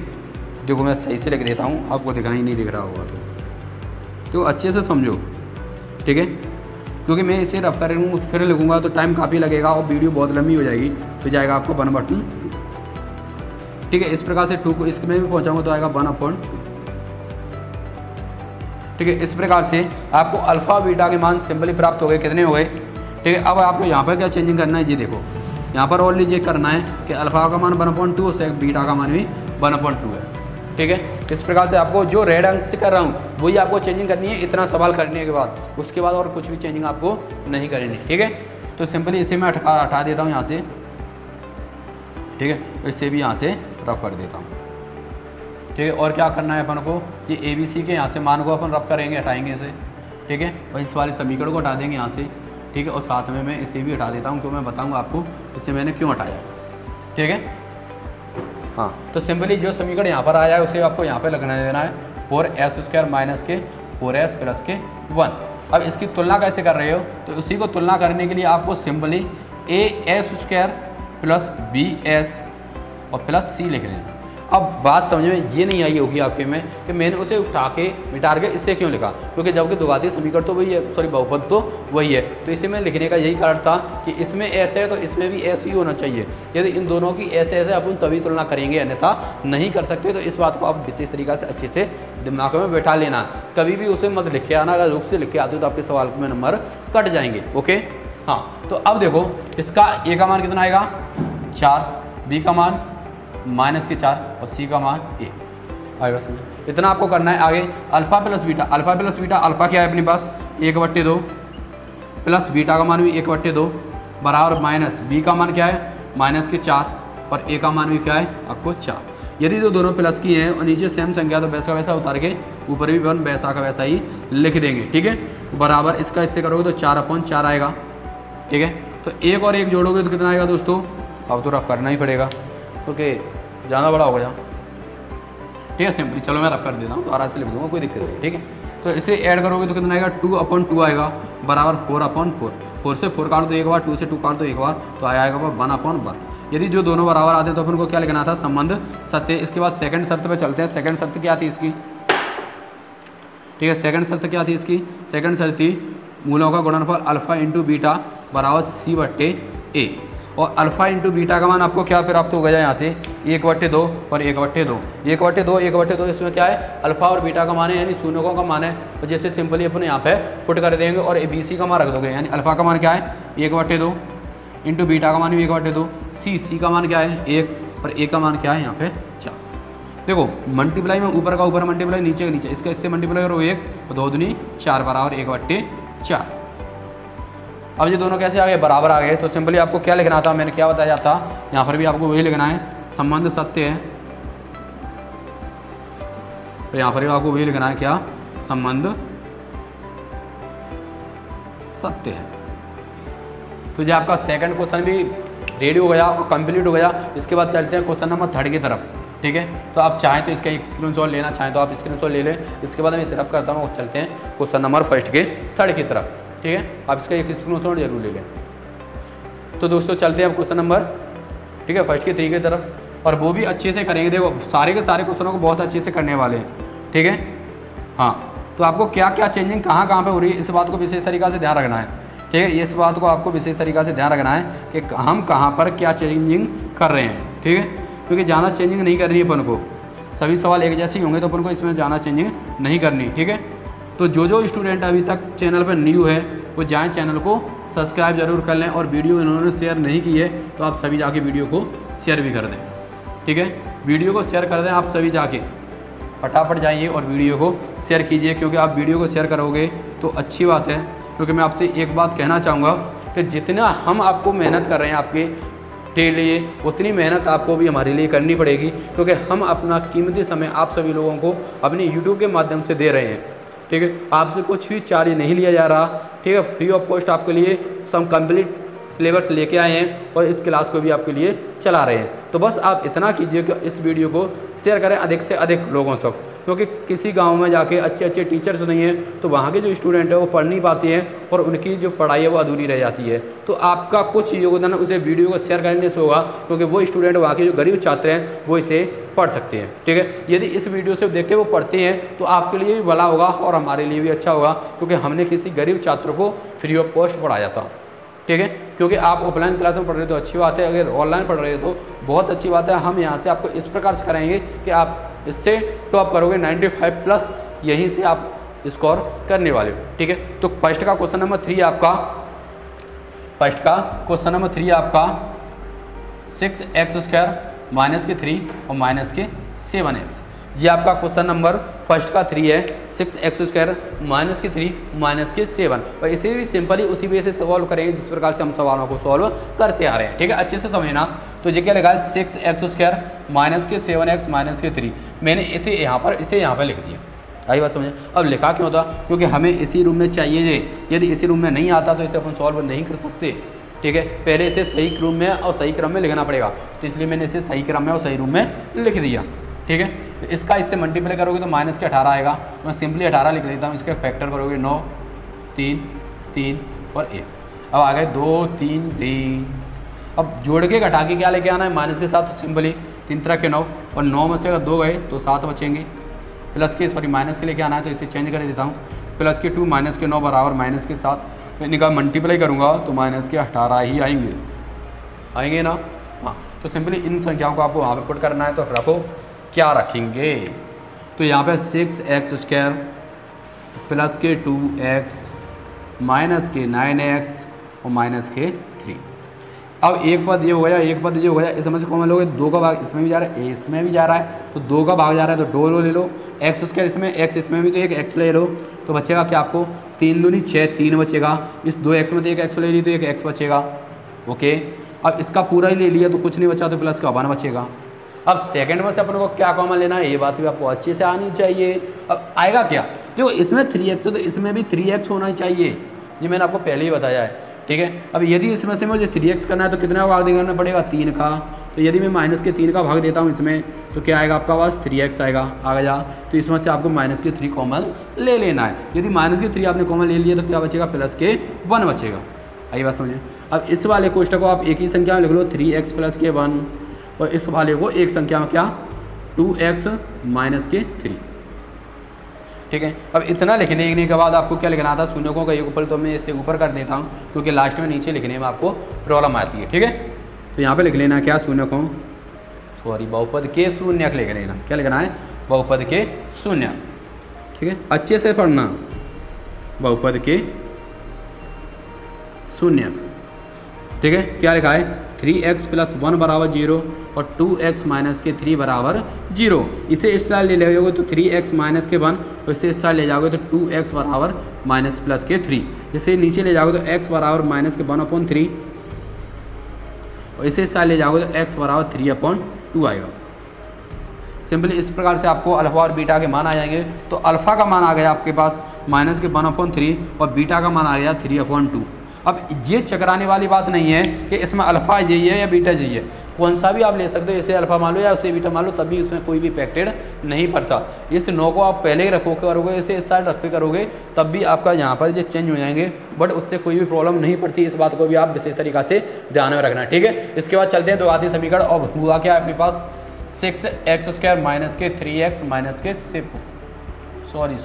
देखो मैं सही से लिख देता हूँ, आपको दिखाई नहीं दिख रहा होगा तो अच्छे से समझो, ठीक है। क्योंकि मैं इसे रफ करूँ फिर लिखूँगा तो टाइम काफ़ी लगेगा और वीडियो बहुत लंबी हो जाएगी, तो जाएगा आपको 1/2, ठीक है। इस प्रकार से 2 को इसमें भी पहुँचाऊँगा तो आएगा 1/2, ठीक ठीक है। इस प्रकार से आपको अल्फ़ा बीटा के मान सिंपली प्राप्त हो गए। कितने हो गए? ठीक है। अब आपको यहाँ पर क्या चेंजिंग करना है, ये देखो यहाँ पर और लीजिए करना है कि अल्फ़ा का मान 1/2 और बीटा का मान भी 1/2 है। ठीक है। इस प्रकार से आपको जो रेड अंक से कर रहा हूँ वही आपको चेंजिंग करनी है, इतना सवाल करने के बाद। उसके बाद और कुछ भी चेंजिंग आपको नहीं करनी। ठीक है। तो सिंपली इसे मैं हटा देता हूँ यहाँ से। ठीक है। तो इससे भी यहाँ से रफ कर देता हूँ। ठीक है। और क्या करना है अपन को, ये ABC के यहाँ से मान को अपन रफ करेंगे, हटाएंगे इसे। ठीक है। और इस वाले समीकरण को हटा देंगे यहाँ से। ठीक है। और साथ में मैं इसे भी हटा देता हूँ, क्योंकि मैं बताऊँगा आपको इसे मैंने क्यों हटाया। ठीक है। हाँ, तो सिंपली जो समीकरण यहाँ पर आया है उसे आपको यहाँ पे लगना देना है 4s² माइनस के 4s प्लस के 1। अब इसकी तुलना कैसे कर रहे हो, तो उसी को तुलना करने के लिए आपको सिंपली as² प्लस bs और प्लस c लिख लेना। अब बात समझ में ये नहीं आई होगी आपके में कि मैंने उसे उठा के मिटा के इससे क्यों लिखा, क्योंकि जबकि द्विघातीय समीकरण तो वही है, सॉरी बहुपद तो वही है। तो इसे में लिखने का यही कारण था कि इसमें ऐसे है तो इसमें भी ऐसे ही होना चाहिए। यदि इन दोनों की ऐसे ऐसे अपन तभी तुलना करेंगे, अन्यथा नहीं कर सकते। तो इस बात को आप विशेष तरीक़ा से अच्छे से दिमाग में बैठा लेना। कभी भी उसे मत लिख के आना, अगर रूप से लिख के आते हो तो आपके सवाल में नंबर कट जाएंगे। ओके। हाँ, तो अब देखो इसका ए का मान कितना आएगा 4, बी का मान -4 और सी का मान 1 आएगा। इतना आपको करना है। आगे अल्फ़ा प्लस बीटा, अल्फ़ा क्या है अपने पास 1/2 प्लस बीटा का मान भी 1/2 बराबर माइनस बी का मान क्या है -4 और ए का मान भी क्या है आपको 4। यदि तो दोनों प्लस की हैं और नीचे सेम संख्या तो वैसा वैसा उतार के ऊपर भी वन वैसा का वैसा ही लिख देंगे। ठीक है। बराबर इसका इससे करोगे तो 4/4 आएगा। ठीक है। तो एक और एक जोड़ोगे तो कितना आएगा दोस्तों, अब तो रफ करना ही पड़ेगा क्योंकि ज़्यादा बड़ा हो गया। ठीक है। सिंपली चलो मैं रफ कर देता हूँ, तो आराम से लिख दूँगा, कोई दिक्कत नहीं। ठीक है। तो इसे ऐड करोगे तो कितना आएगा 2/2 आएगा बराबर 4/4। 4 से 4 काट दो एक बार, 2 से 2 काट दो एक बार, तो आएगा 1/1। यदि जो दोनों बराबर आते हैं तो अपन को क्या लिखना था, संबंध सत्य। इसके बाद सेकंड शर्त पे चलते हैं। सेकंड शर्त क्या थी इसकी, ठीक है। सेकंड शर्त क्या थी इसकी, सेकंड शर्त थी मूलों का गुणनफल अल्फ़ा इंटू बीटा बराबर c/a। और अल्फ़ा इंटू बीटा का मान आपको क्या प्राप्त हो गया यहाँ से 1/2 और 1/2। 1/2 इसमें क्या है अल्फ़ा और बीटा का मान है, यानी शून्यों का मान है। और जैसे सिंपली अपन यहाँ पे पुट कर देंगे और ABC का मान रख दोगे, यानी अल्फ़ा का मान क्या है 1/2 इंटू बीटा का मान भी 1/2, सी का मान क्या है 1 और ए का मान क्या है यहाँ पे 4। देखो मल्टीप्लाई में ऊपर का ऊपर मल्टीप्लाई, नीचे का नीचे, इसका इससे मल्टीप्लाई करो 1 और 2 दूनी 4 बराबर 1/4। अब ये दोनों कैसे आ गए, बराबर आ गए। तो सिंपली आपको क्या लिखना था, मैंने क्या बताया था, यहाँ पर भी आपको वही लिखना है, संबंध सत्य है। तो यहाँ पर भी आपको वही लिखना है, क्या संबंध सत्य है। तो जो आपका सेकंड क्वेश्चन भी रेडी हो गया और कंप्लीट हो गया। इसके बाद चलते हैं क्वेश्चन नंबर 3 की तरफ। ठीक है। तो आप चाहें तो इसका एक स्क्रीनशॉट लेना, चाहें तो आप स्क्रीनशॉट ले लें। इसके बाद मैं सिर्फ करता हूँ, चलते हैं क्वेश्चन नंबर 1 के 3 की तरफ। ठीक है। आप इसका एक स्क्रीनशॉट जरूर ले लें। तो दोस्तों चलते हैं अब क्वेश्चन नंबर, ठीक है, 1 के 3 की तरफ, और वो भी अच्छे से करेंगे। देखो सारे के सारे क्वेश्चनों को बहुत अच्छे से करने वाले हैं। ठीक है। हाँ, तो आपको क्या क्या चेंजिंग कहाँ कहाँ पे हो रही है, इस बात को विशेष तरीक़ा से ध्यान रखना है। ठीक है। इस बात को आपको विशेष तरीक़ा से ध्यान रखना है कि हम कहाँ पर क्या चेंजिंग कर रहे हैं। ठीक है। क्योंकि ज़्यादा चेंजिंग नहीं करनी है अपन को, सभी सवाल एक जैसे ही होंगे तो अपन को इसमें ज़्यादा चेंजिंग नहीं करनी। ठीक है। तो जो स्टूडेंट अभी तक चैनल पर न्यू है वो जाएँ चैनल को सब्सक्राइब जरूर कर लें, और वीडियो इन्होंने शेयर नहीं की है तो आप सभी जाके वीडियो को शेयर भी कर दें। ठीक है। वीडियो को शेयर कर दें आप सभी, जाके फटाफट जाइए और वीडियो को शेयर कीजिए, क्योंकि आप वीडियो को शेयर करोगे तो अच्छी बात है। क्योंकि मैं आपसे एक बात कहना चाहूँगा कि जितना हम आपको मेहनत कर रहे हैं आपके के लिए, उतनी मेहनत आपको भी हमारे लिए करनी पड़ेगी, क्योंकि हम अपना कीमती समय आप सभी लोगों को अपने यूट्यूब के माध्यम से दे रहे हैं। ठीक है। आपसे कुछ भी चार्ज नहीं लिया जा रहा। ठीक है। फ्री ऑफ कॉस्ट आपके लिए सब कंप्लीट सिलेबस लेके आए हैं और इस क्लास को भी आपके लिए चला रहे हैं। तो बस आप इतना कीजिए कि इस वीडियो को शेयर करें अधिक से अधिक लोगों तक, क्योंकि किसी गांव में जाके अच्छे अच्छे टीचर्स नहीं हैं तो वहाँ के जो स्टूडेंट है वो पढ़ नहीं पाते हैं और उनकी जो पढ़ाई है वो अधूरी रह जाती है। तो आपका कुछ योगदान उसे वीडियो को शेयर करने से होगा, क्योंकि वो स्टूडेंट वहाँ के जो गरीब छात्र हैं वो इसे पढ़ सकते हैं। ठीक है। यदि इस वीडियो से देख के वो पढ़ते हैं तो आपके लिए भी भला होगा और हमारे लिए भी अच्छा होगा, क्योंकि हमने किसी गरीब छात्र को फ्री ऑफ कॉस्ट पढ़ाया था। ठीक है। क्योंकि आप ऑफलाइन क्लास में पढ़ रहे हो तो अच्छी बात है, अगर ऑनलाइन पढ़ रहे हो तो बहुत अच्छी बात है। हम यहाँ से आपको इस प्रकार से कराएंगे कि आप इससे टॉप करोगे 95+, यहीं से आप स्कोर करने वाले हो। ठीक है, तो फर्स्ट का क्वेश्चन नंबर 3 आपका 6x² माइनस के 3 और माइनस के 7x। ये आपका क्वेश्चन नंबर फर्स्ट का 3 है, 6x² माइनस के 3 माइनस के 7। और इसे भी सिंपली उसी वे से सॉल्व करेंगे जिस प्रकार से हम सवालों को सॉल्व करते आ रहे हैं। ठीक है, अच्छे से समझना। तो ये क्या लिखा है 6x² माइनस के 7x माइनस के 3। मैंने इसे यहाँ पर लिख दिया। आई बात समझे। अब लिखा क्यों था, क्योंकि हमें इसी रूम में चाहिए। यदि इसी रूम में नहीं आता तो इसे अपन सॉल्व नहीं कर सकते। ठीक है, पहले इसे सही क्रम में और सही क्रम में लिखना पड़ेगा, तो इसलिए मैंने इसे सही क्रम में और सही रूम में लिख दिया। ठीक है, तो इसका इससे मल्टीप्लाई करोगे तो माइनस के 18 आएगा। मैं सिंपली 18 लिख देता हूँ। इसके फैक्टर करोगे 9 3 3 और 1। अब आ गए 2 3 3। अब जोड़ के घटा के क्या लेके आना है माइनस के साथ, तो सिंपली 3 तरह के 9 और 9 में से अगर 2 गए तो 7 बचेंगे। प्लस के माइनस के लेके आना है तो इसे चेंज कर देता हूँ। प्लस के 2 माइनस के 9 बराबर माइनस के 7। तो इनका मल्टीप्लाई करूँगा तो माइनस के 18 ही आएंगे ना। हाँ, तो सिंपली इन संख्याओं को आपको वहाँ पे पुट करना है। तो रखो क्या रखेंगे, तो यहाँ पे 6x² प्लस के 2x माइनस के 9x और माइनस के 3। अब एक पद ये हो गया, एक पद ये हो गया। इसमें से कॉमन लोगे, 2 का भाग इसमें भी जा रहा है, इसमें भी जा रहा है, तो 2 का भाग जा रहा है तो 2 ले लो। x² इसमें, x इसमें भी, तो एक x ले लो। तो बचेगा क्या आपको 3 दूनी 6, 3 बचेगा। इस 2x में तो एक x ले ली तो एक x बचेगा। ओके, अब इसका पूरा ही ले लिया तो कुछ नहीं बचा, तो प्लस का 1 बचेगा। अब सेकंड में से अपन को क्या कॉमन लेना है, ये बात भी आपको अच्छे से आनी चाहिए। अब आएगा क्या, देखो इसमें 3x है तो इसमें भी 3x होना चाहिए। ये मैंने आपको पहले ही बताया है। ठीक है, अब यदि इसमें से मुझे 3x करना है तो कितना भाग देना पड़ेगा 3 का। तो यदि मैं माइनस के 3 का भाग देता हूँ इसमें, तो क्या आएगा आपका पास 3x आएगा। आ गया, तो इसमें से आपको माइनस के 3 कॉमन ले लेना है। यदि माइनस के 3 आपने कॉमन ले लिया तो क्या बचेगा, प्लस के 1 बचेगा। आई बात समझे। अब इस वाले कोष्ठक को आप एक ही संख्या में लिख लो 3x प्लस के 1, और इस वाले को एक संख्या में क्या 2x माइनस के 3। ठीक है, अब इतना लिखने के बाद आपको क्या लिखना था, शून्यकों का एक ऊपर, तो मैं इसे ऊपर कर देता हूँ क्योंकि लास्ट में नीचे लिखने में आपको प्रॉब्लम आती है। ठीक है, तो यहाँ पे लिख लेना क्या बहुपद के शून्यक लिख लेना। क्या लिखना है, बहुपद के शून्यक। ठीक है, अच्छे से पढ़ना, बहुपद के शून्यक। ठीक है, क्या लिखा है 3x प्लस 1 बराबर 0 और 2x माइनस के 3 बराबर 0। इसे इस साइड ले जाओगे तो 3x माइनस के 1, और इसे इस साइड ले जाओगे तो 2x बराबर माइनस प्लस के 3। इसे नीचे ले जाओगे तो x बराबर माइनस के 1/3, और इसे इस साइड ले जाओगे तो x बराबर 3/2 आएगा। सिंपली इस प्रकार से आपको अल्फा और बीटा के मान आ जाएंगे। तो अल्फा का मान आ गया आपके पास माइनस के 1/3 और बीटा का मान आ गया 3/2। अब ये चकराने वाली बात नहीं है कि इसमें अल्फा यही है या बीटा यही है, कौन सा भी आप ले सकते हो। इसे अल्फा मान लो या उसे बीटा मान लो, तभी उसमें कोई भी इफेक्टेड नहीं पड़ता। इस 9 को आप पहले ही रखो करोगे, इसे इस साइड रख के करोगे, तब भी आपका यहाँ पर जो चेंज हो जाएंगे, बट उससे कोई भी प्रॉब्लम नहीं पड़ती। इस बात को भी आप विशेष तरीका से ध्यान में रखना। ठीक है, इसके बाद चलते हैं दो घातीय समीकरण। और हुआ क्या अपने पास 6x² माइनस के 3x माइनस के सॉरी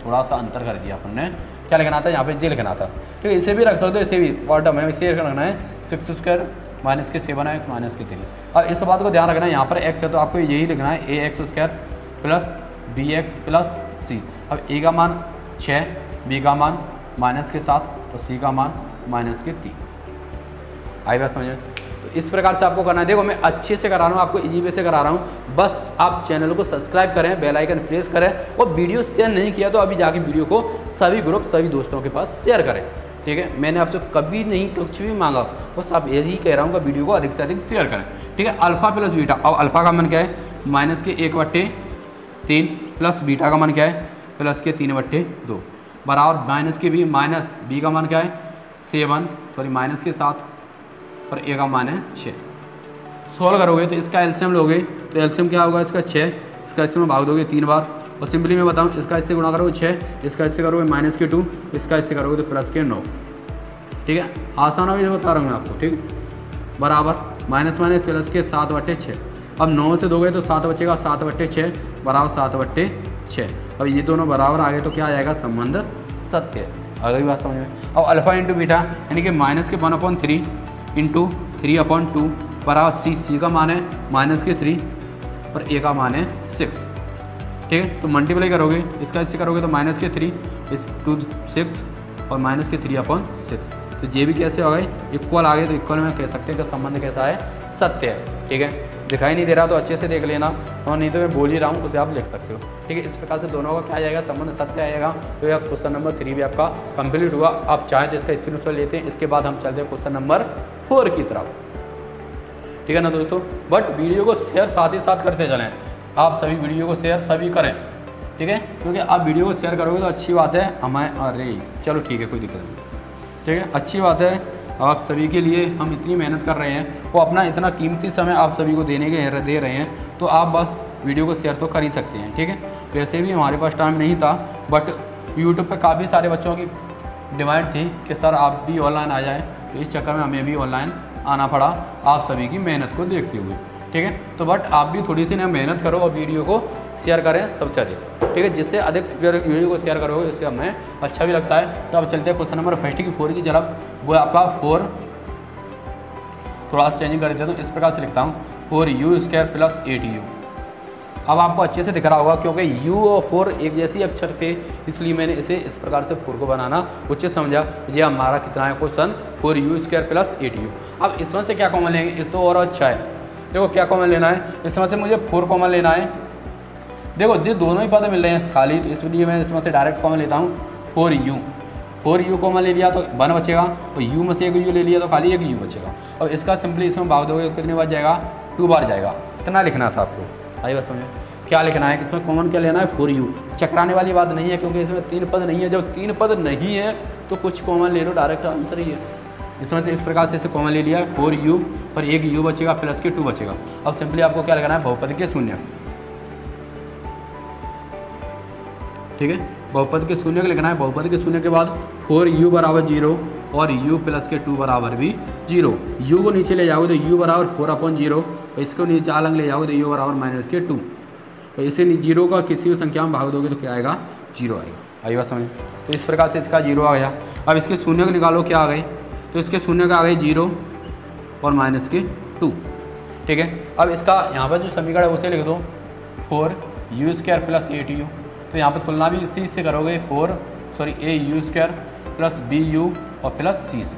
थोड़ा सा अंतर कर दिया अपन ने। क्या लिखना था यहाँ पे, ये लिखना था। ठीक है, इसे भी रख सकते हो, इसे भी बॉटम है, इसे रखना है 6² माइनस के 7x माइनस के 3। अब इस बात को ध्यान रखना है, यहाँ पर x है तो आपको यही लिखना है ax² plus bx plus c। अब a का मान 6, b का मान माइनस के 7 और c का मान माइनस के 3। आई बात समझे। तो इस प्रकार से आपको करना है। देखो मैं अच्छे से करा रहा हूँ, आपको इजी वे से करा रहा हूँ। बस आप चैनल को सब्सक्राइब करें, बेल आइकन प्रेस करें, और वीडियो शेयर नहीं किया तो अभी जाके वीडियो को सभी ग्रुप सभी दोस्तों के पास शेयर करें। ठीक है, मैंने आपसे कभी नहीं कुछ भी मांगा, बस आप यही कह रहा हूँ कि वीडियो को अधिक से अधिक शेयर करें। ठीक है, अल्फा प्लस बीटा। अब अल्फा का मान क्या है माइनस के 1/3 प्लस बीटा का मान क्या है प्लस के 3/2 बराबर माइनस के बी माइनस बी का मान क्या है 7 माइनस के 7 और ए का मान है 6। सोल्व करोगे तो इसका एलसीएम लोगे तो एलसीएम क्या होगा इसका 6, इसका इससे में भाग दोगे 3 बार, और सिंपली मैं बताऊँ इसका इससे गुणा करोगे 6, इसका इससे करोगे माइनस के 2, इसका इससे करोगे तो प्लस के 9। ठीक है, आसान है बता रहा हूँ मैं आपको। ठीक, बराबर माइनस माइनस प्लस के 7/6। अब 9 से दोगे तो 7 बचेगा, 7/6 बराबर 7/6। अब ये दोनों बराबर आ गए तो क्या आ जाएगा, संबंध सत्य। अगली बात समझ में। अब अल्फा इंटू बीटा यानी कि माइनस के 1/3 इंटू 3/2 बराबर सी का मान है माइनस के 3 और ए का मान है 6। ठीक है। तो मल्टीप्लाई करोगे इसका इससे करोगे तो माइनस के 3 इस 2 6 और माइनस के 3/6। तो ये भी कैसे हो गए, इक्वल आ गए। तो इक्वल में कह सकते हैं कि संबंध कैसा है, सत्य है। ठीक है, दिखाई नहीं दे रहा तो अच्छे से देख लेना, और नहीं तो मैं बोल ही रहा हूँ उसे आप लिख सकते हो। ठीक है, इस प्रकार से दोनों का क्या आ जाएगा, संबंध सत्य आएगा। तो यह क्वेश्चन नंबर 3 भी आपका कंप्लीट हुआ। आप चाहें तो इसका स्क्रीनशॉट लेते हैं। इसके बाद हम चलते हैं क्वेश्चन नंबर 4 की तरफ। ठीक है ना दोस्तों, बट वीडियो को शेयर साथ ही साथ करते चलें। आप सभी वीडियो को शेयर सभी करें, ठीक है, क्योंकि आप वीडियो को शेयर करोगे तो अच्छी बात है हमें। अरे चलो ठीक है, कोई दिक्कत नहीं, ठीक है, अच्छी बात है। आप सभी के लिए हम इतनी मेहनत कर रहे हैं, वो अपना इतना कीमती समय आप सभी को दे रहे हैं, तो आप बस वीडियो को शेयर तो कर ही सकते हैं। ठीक है, वैसे भी हमारे पास टाइम नहीं था, बट यूट्यूब पर काफ़ी सारे बच्चों की डिमांड थी कि सर आप भी ऑनलाइन आ जाएँ, तो इस चक्कर में हमें भी ऑनलाइन आना पड़ा आप सभी की मेहनत को देखते हुए। ठीक है, तो बट आप भी थोड़ी सी ना मेहनत करो और वीडियो को शेयर करें सबसे अधिक। ठीक है, जिससे अधिक वीडियो को शेयर करोगे उससे हमें अच्छा भी लगता है। तो अब चलते हैं क्वेश्चन नंबर 5 की 4 की तरफ। वो आपका 4 थोड़ा सा चेंजिंग कर देते हैं, तो इस प्रकार से लिखता हूँ 4u² + 8u। अब आपको अच्छे से दिख रहा होगा क्योंकि u और 4 एक जैसी अक्षर थे, इसलिए मैंने इसे इस प्रकार से 4 को बनाना उचित समझा। ये हमारा कितना है क्वेश्चन, 4u² + 8u। अब इसमें से क्या कॉमन लेंगे, इस तो और अच्छा है। देखो क्या कॉमन लेना है, इसमें से मुझे 4 कॉमन लेना है। देखो ये दोनों ही पद मिल रहे हैं खाली, तो इसलिए मैं इसमें से डायरेक्ट कॉमन लेता हूँ 4u कॉमन ले लिया तो 1 बचेगा, और u में से एक u ले लिया तो खाली एक u बचेगा। और इसका सिंपली इसमें भाग दोगे तो कितनी बार जाएगा, 2 बार जाएगा। इतना लिखना था आपको। आइए बस समझो क्या लिखना है, इसमें कॉमन क्या लेना है, 4u। चकराने वाली बात नहीं है क्योंकि इसमें 3 पद नहीं है। जब 3 पद नहीं है तो कुछ कॉमन ले लो, डायरेक्ट आंसर ही है। इसमें से इस प्रकार से इसे कॉमन ले लिया 4u और एक u बचेगा प्लस के 2 बचेगा। अब सिंपली आपको क्या लगाना है, बहुपद के शून्य। ठीक है, बहुपद के शून्य को लिखना है। बहुपद के शून्य के बाद 4u = 0 और u + के 2 = भी 0। u को नीचे ले जाओगे तो u = 4/0, और इसको नीचे अलग ले जाओगे तो u = -2। तो इसे 0 का किसी भी संख्या में भाग दोगे तो क्या आएगा, 0 आएगा। आइए बात समझ। तो इस प्रकार से इसका 0 आ गया। अब इसके शून्य को निकालो, क्या आ गए, तो इसके शून्य का आ गए 0 और -2। ठीक है, अब इसका यहाँ पर जो समीकरण है उसे लिख दो 4u² + 8u। तो यहाँ पर तुलना भी इसी से करोगे, au² + bu और प्लस c से।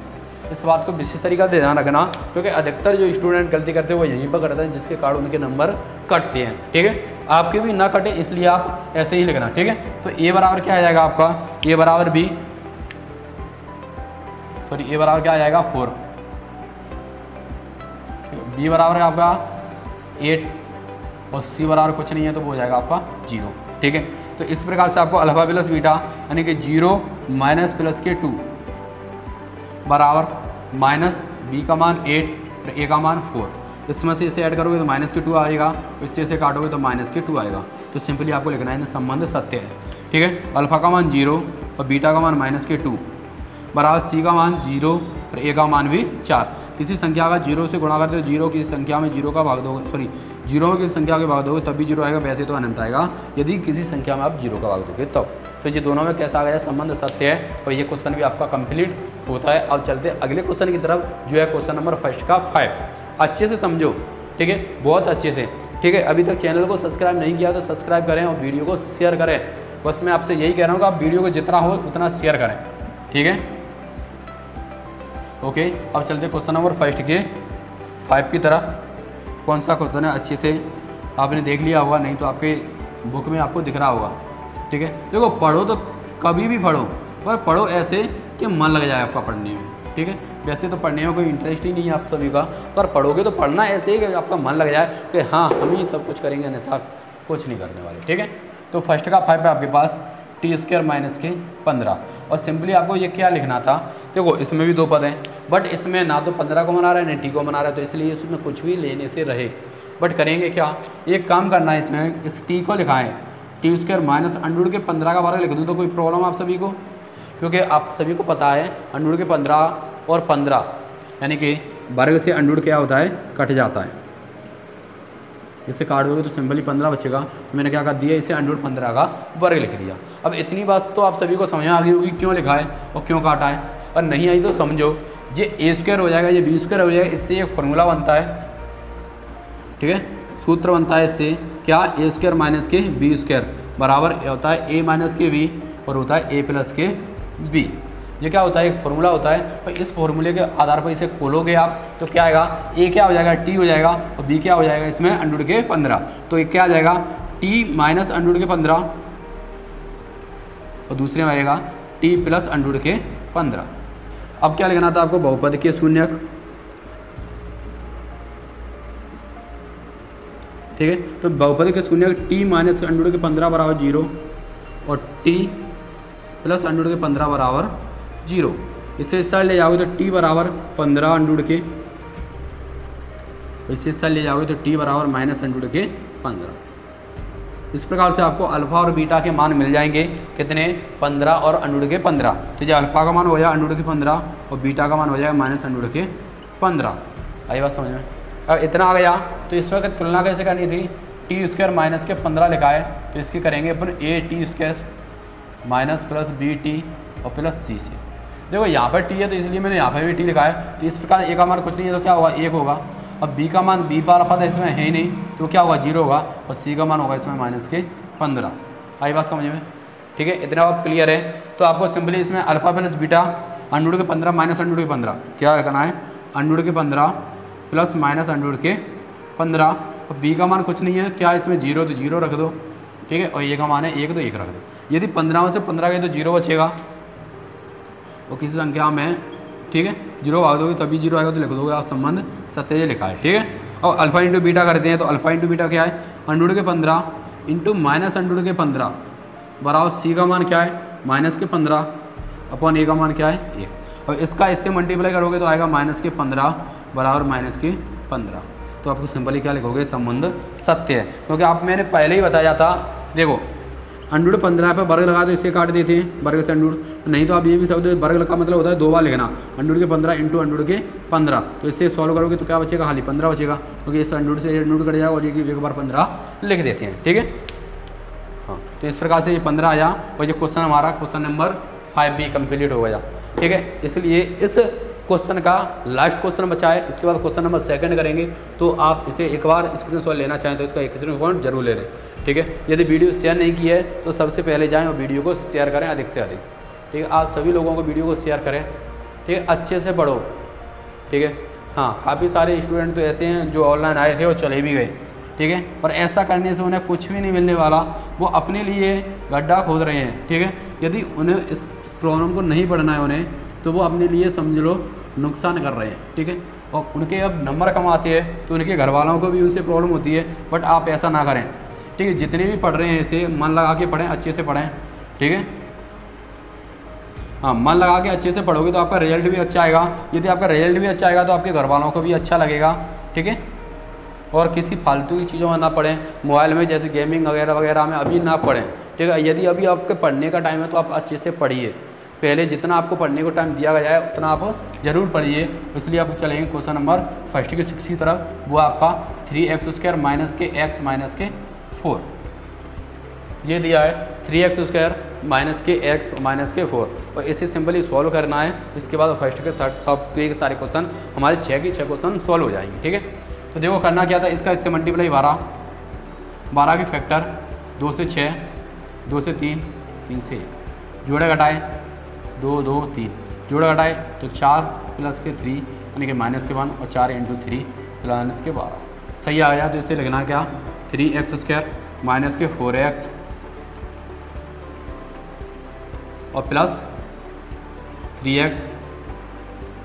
इस बात को विशेष तरीका से ध्यान रखना, क्योंकि अधिकतर जो स्टूडेंट गलती करते हैं वो यहीं पर करते हैं, जिसके कारण उनके नंबर कटते हैं। ठीक है, आपके भी ना कटे इसलिए आप ऐसे ही लिखना। ठीक है, तो a बराबर क्या आ जाएगा आपका, a बराबर क्या आ जाएगा 4, b बराबर है आपका 8 और c बराबर कुछ नहीं है तो वो हो जाएगा आपका 0। ठीक है, तो इस प्रकार से आपको अल्फा प्लस बीटा यानी कि 0 माइनस प्लस के 2 बराबर माइनस b का मान 8 और a का मान 4। इसमें से इसे ऐड करोगे तो माइनस के 2 आएगा, इससे इसे काटोगे तो माइनस के 2 आएगा। तो सिंपली आपको लिखना है संबंध सत्य है। ठीक है, अल्फा का मान 0 और बीटा का मान -2 बराबर c का मान 0 और a का मान भी 4। किसी संख्या का 0 से गुणा करते हो, 0 की संख्या में 0 का भाग दोगे, 0 की संख्या के भाग दोगे तब भी 0 आएगा, वैसे तो अनंत आएगा यदि किसी संख्या में आप 0 का भाग दोगे तब। तो ये दोनों में कैसा आ गया, संबंध सत्य है, और ये क्वेश्चन भी आपका कंप्लीट होता है। अब चलते हैं अगले क्वेश्चन की तरफ, जो है क्वेश्चन नंबर 5 का 5। अच्छे से समझो, ठीक है, बहुत अच्छे से। ठीक है, अभी तक चैनल को सब्सक्राइब नहीं किया तो सब्सक्राइब करें और वीडियो को शेयर करें। बस मैं आपसे यही कह रहा हूँ कि आप वीडियो को जितना हो उतना शेयर करें। ठीक है, ओके। अब चलते क्वेश्चन नंबर 5 की तरफ। कौन सा क्वेश्चन है अच्छे से आपने देख लिया होगा, नहीं तो आपके बुक में आपको दिख रहा होगा। ठीक है, देखो पढ़ो तो कभी भी पढ़ो, पर पढ़ो ऐसे कि मन लग जाए आपका पढ़ने में। ठीक है, वैसे तो पढ़ने में कोई इंटरेस्ट ही नहीं है आप सभी का, पर पढ़ोगे तो पढ़ना ऐसे ही कि आपका मन लग जाए कि हाँ हम ही सब कुछ करेंगे, अन्यथा कुछ नहीं करने वाले। ठीक है, तो फर्स्ट का 5 है आपके पास t² - 15। और सिंपली आपको ये क्या लिखना था, देखो इसमें भी 2 पद हैं, बट इसमें ना तो 15 को मना रहा है ना t को मना रहा है, तो इसलिए इसमें कुछ भी लेने से रहे। बट करेंगे क्या, एक काम करना है, इसमें इस t को लिखा है t² - √15 का वर्ग लिख दूँ तो कोई प्रॉब्लम आप सभी को, क्योंकि आप सभी को पता है √15 और 15 यानी कि वर्ग से अंडूर क्या होता है, कट जाता है। इसे काट दोगे तो सिंपली 15 बचेगा। तो मैंने क्या कर दिया, इसे √15 का वर्ग लिख दिया। अब इतनी बात तो आप सभी को समझ आ गई होगी क्यों लिखा है और क्यों काटा है, और नहीं आई तो समझो, ये a² हो जाएगा, ये b² हो जाएगा। इससे एक फॉर्मूला बनता है, ठीक है, सूत्र बनता है इससे क्या, a² - b²। बराबर होता है ए माइनस के बी और होता है ए प्लस के बी। ये क्या होता है, एक फॉर्मूला होता है, तो इस फॉर्मूले के आधार पर इसे खोलोगे आप तो क्या आएगा, ए क्या हो जाएगा टी हो जाएगा और बी क्या हो जाएगा इसमें अंडर के 15। तो ये क्या आ जाएगा टी माइनस अंडर के 15 और दूसरे में आएगा टी प्लस अंडर के 15। अब क्या लिखना था आपको, बहुपद के शून्यक, ठीक है। तो बहुपद के शून्यक टी माइनस अंडर के 15 बराबर 0 और टी प्लस अंडर के 15 बराबर 0। इससे इस साइड ले जाओगे तो टी बराबर 15 अंडर के, इससे इस साइड ले जाओगे तो टी बराबर माइनस अंडर के 15। इस प्रकार से आपको अल्फा और बीटा के मान मिल जाएंगे, कितने 15 और अंडर के 15। ठीक है, अल्फा का मान हो जाएगा अंडर के 15 और बीटा का मान हो जाएगा माइनस अंडर के 15। आई बात समझ में। अब इतना आ गया तो इस वक्त तुलना कैसे करनी थी, टी स्क्वायर माइनस के 15 लिखा है तो इसकी करेंगे अपन a t square minus plus b t और प्लस सी से। देखो यहाँ पर टी है तो इसलिए मैंने यहाँ पर भी टी लिखा है, तो इस प्रकार ए का मान कुछ नहीं है तो क्या होगा 1 होगा। अब बी का मान बी पर अल्फा था इसमें है ही नहीं तो क्या होगा 0 होगा और सी का मान होगा इसमें माइनस के 15। आई बात समझ में। ठीक है, इतना आप क्लियर है। तो आपको सिंपली इसमें अल्फा प्लस बीटा अंडर के 15 माइनस अंडर के 15 क्या रखना है, अंडर के 15 प्लस माइनस अंडर के 15 और बी का मान कुछ नहीं है, क्या इसमें 0 तो 0 रख दो। ठीक है, और ए का मान है 1 तो 1 रख दो। यदि 15 में से 15 गए तो 0 बचेगा और किसी संख्या में, ठीक है 0 भाग दोगे तभी 0 आएगा तो लिख दोगे आप संबंध सत्य लिखा है। ठीक है, और अल्फा इंटू बीटा करते हैं तो अल्फा इंटू बीटा क्या है, अंडर के 15 इंटू माइनस अंडर के 15 बराबर सी का मान क्या है माइनस के 15 अपॉन ए का मान क्या है 1 और इसका इससे मल्टीप्लाई करोगे तो आएगा माइनस के 15 बराबर माइनस के 15। तो आपको सिंपली क्या लिखोगे, संबंध सत्य है, क्योंकि आप मैंने पहले ही बताया था। देखो अंडर 15 पे वर्ग लगा तो इससे काट देते हैं वर्ग से अंडर, नहीं तो आप ये भी शब्द वर्ग का मतलब होता है 2 बार लिखना, अंडर के 15 इंटू अंडर के 15। तो इससे सॉल्व करोगे तो क्या बचेगा, खाली 15 बचेगा, क्योंकि इस अंडर से अंडर कट जाएगा और ये एक बार 15 लिख देते हैं। ठीक है, हाँ तो इस प्रकार से ये 15 आया और ये क्वेश्चन हमारा क्वेश्चन नंबर 5 भी कंप्लीट हो गया। ठीक है, इसलिए इस क्वेश्चन का लास्ट क्वेश्चन बचा है, इसके बाद क्वेश्चन नंबर 2 करेंगे। तो आप इसे एक बार स्क्रीनशॉट लेना चाहें तो इसका एक स्क्रीनशॉट जरूर ले लें। ठीक है, यदि वीडियो शेयर नहीं की है तो सबसे पहले जाएं और वीडियो को शेयर करें अधिक से अधिक। ठीक है, आप सभी लोगों को वीडियो को शेयर करें। ठीक है, अच्छे से पढ़ो। ठीक है, हाँ काफ़ी सारे स्टूडेंट तो ऐसे हैं जो ऑनलाइन आए थे और चले भी गए। ठीक है, और ऐसा करने से उन्हें कुछ भी नहीं मिलने वाला, वो अपने लिए गड्ढा खोद रहे हैं। ठीक है, यदि उन्हें इस प्रॉब्लम को नहीं पढ़ना है उन्हें तो वो अपने लिए समझ लो नुकसान कर रहे हैं। ठीक है, और उनके अब नंबर कम आते हैं तो उनके घर वालों को भी उनसे प्रॉब्लम होती है, बट आप ऐसा ना करें। ठीक है, जितने भी पढ़ रहे हैं इसे मन लगा के पढ़ें, अच्छे से पढ़ें। ठीक है, हाँ मन लगा के अच्छे से पढ़ोगे तो आपका रिजल्ट भी अच्छा आएगा। यदि आपका रिजल्ट भी अच्छा आएगा तो आपके घर वालों को भी अच्छा लगेगा। ठीक है, और किसी फालतू की चीज़ों में ना पढ़ें, मोबाइल में जैसे गेमिंग वगैरह वगैरह में अभी ना पढ़ें। ठीक है, यदि अभी आपके पढ़ने का टाइम है तो आप अच्छे से पढ़िए। पहले जितना आपको पढ़ने को टाइम दिया गया है उतना आप जरूर पढ़िए। इसलिए आप चलेंगे क्वेश्चन नंबर 1 के 6 की तरफ। वो आपका 3x² माइनस के x माइनस के 4 ये दिया है, 3x² माइनस के x माइनस के 4 और इसे सिंपली सॉल्व करना है। इसके बाद 1 के 3rd सब के सारे क्वेश्चन हमारे 6 के 6 क्वेश्चन सॉल्व हो जाएंगे। ठीक है, तो देखो करना क्या था, इसका इससे मल्टीप्लाई 12 की फैक्टर 2 से 6 2 से 3 3 से 1 जोड़े घटाए 2 2 3 जोड़े घटाए तो 4 प्लस के 3 यानी कि माइनस के 1 और 4 इंटू 3 प्लस के 12 सही आ गया। तो इसे लिखना क्या, 3x² माइनस के 4x और प्लस 3x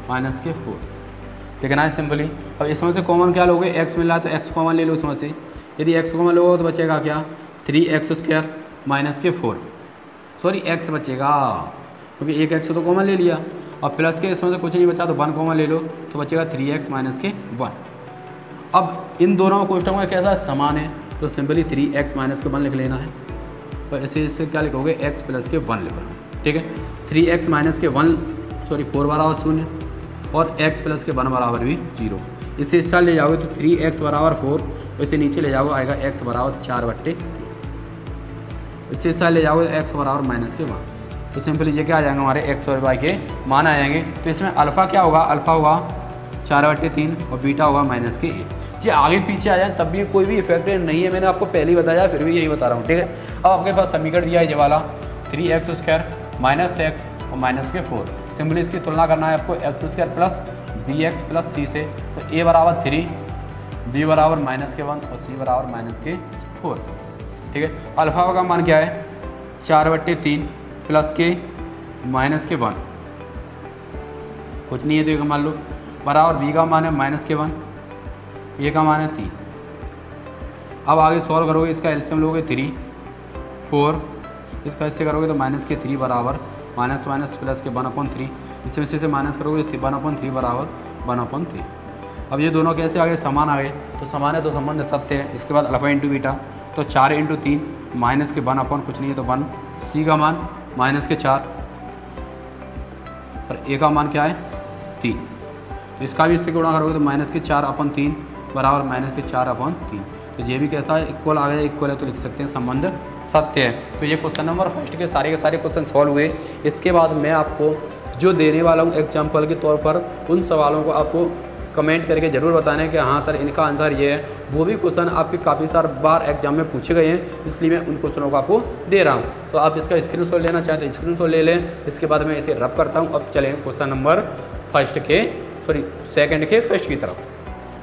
माइनस के 4 लिखना है सिंपली। अब इसमें से कॉमन क्या लोगे, x मिल रहा है तो x कॉमन ले लो उसमें से। यदि x कॉमन लोगे तो बचेगा क्या, 3x² माइनस के 4 सॉरी x बचेगा क्योंकि एक x तो कॉमन ले लिया और प्लस के इसमें से कुछ नहीं बचा तो 1 कॉमन ले लो तो बचेगा 3x माइनस के 1। अब इन दोनों कोष्टकों में कैसा समान है तो सिंपली 3x माइनस के 1 लिख लेना है और इससे क्या लिखोगे x प्लस के 1 लिखना है। ठीक है, 3x माइनस के 1 सॉरी 4 बराबर 0 और x प्लस के 1 बराबर भी 0। इससे इस साल ले जाओगे तो 3x बराबर 4 और इसे नीचे ले जाओगे आएगा x बराबर 4/3। इससे इस साल ले जाओगे x बराबर माइनस के 1 तो सिंपली ये क्या आ जाएंगे हमारे x और y के मान आ जाएंगे। तो इसमें अल्फ़ा क्या होगा, अल्फ़ा होगा 4/3 और बीटा होगा माइनस के 1। जी आगे पीछे आ जाए तब भी कोई भी इफेक्ट नहीं है, मैंने आपको पहले ही बताया, फिर भी यही बता रहा हूँ, ठीक है। अब आपके पास समीकरण दिया है ये वाला 3x² माइनस एक्स और माइनस के 4। सिंपली इसकी तुलना करना है आपको x² plus bx plus c से। तो a बराबर 3, b बराबर -1 और c बराबर -4, ठीक है। अल्फा का मान क्या है 4/3 प्लस के -1, कुछ नहीं है तो ये मान लो, बराबर b का मान है -1, a का मान है 3। अब आगे सॉल्व करोगे, इसका एलसीएम लोगे 3 4, इसका इससे करोगे तो -3 बराबर माइनस प्लस के 1/3, इसमें से माइनस करोगे तो 1/3 बराबर 1/3। अब ये दोनों कैसे आ गए, समान आ गए, तो समान है तो संबंध सत्य है। इसके बाद अल्फा इंटू बीटा, तो 4 × 3 माइनस के 1/, कुछ नहीं है तो 1, सी का मान -4 और ए का मान क्या है 3। तो इसका भी इससे गुणा करोगे तो -4/3 बराबर -4/3। तो ये भी कैसा है, इक्वल आ गया, इक्वल है तो लिख सकते हैं संबंध सत्य है। तो ये क्वेश्चन नंबर फर्स्ट के सारे क्वेश्चन सॉल्व हुए। इसके बाद मैं आपको जो देने वाला हूँ एग्जाम्पल के तौर पर, उन सवालों को आपको कमेंट करके ज़रूर बताना है कि हाँ सर इनका आंसर ये है। वो भी क्वेश्चन आपके काफ़ी सारे बार एग्जाम में पूछे गए हैं, इसलिए मैं उन क्वेश्चनों को आपको दे रहा हूँ। तो आप इसका स्क्रीनशॉट लेना चाहें तो स्क्रीनशॉट ले लें। इसके बाद मैं इसे रब करता हूँ। अब चलें क्वेश्चन नंबर सेकंड के फर्स्ट की तरफ,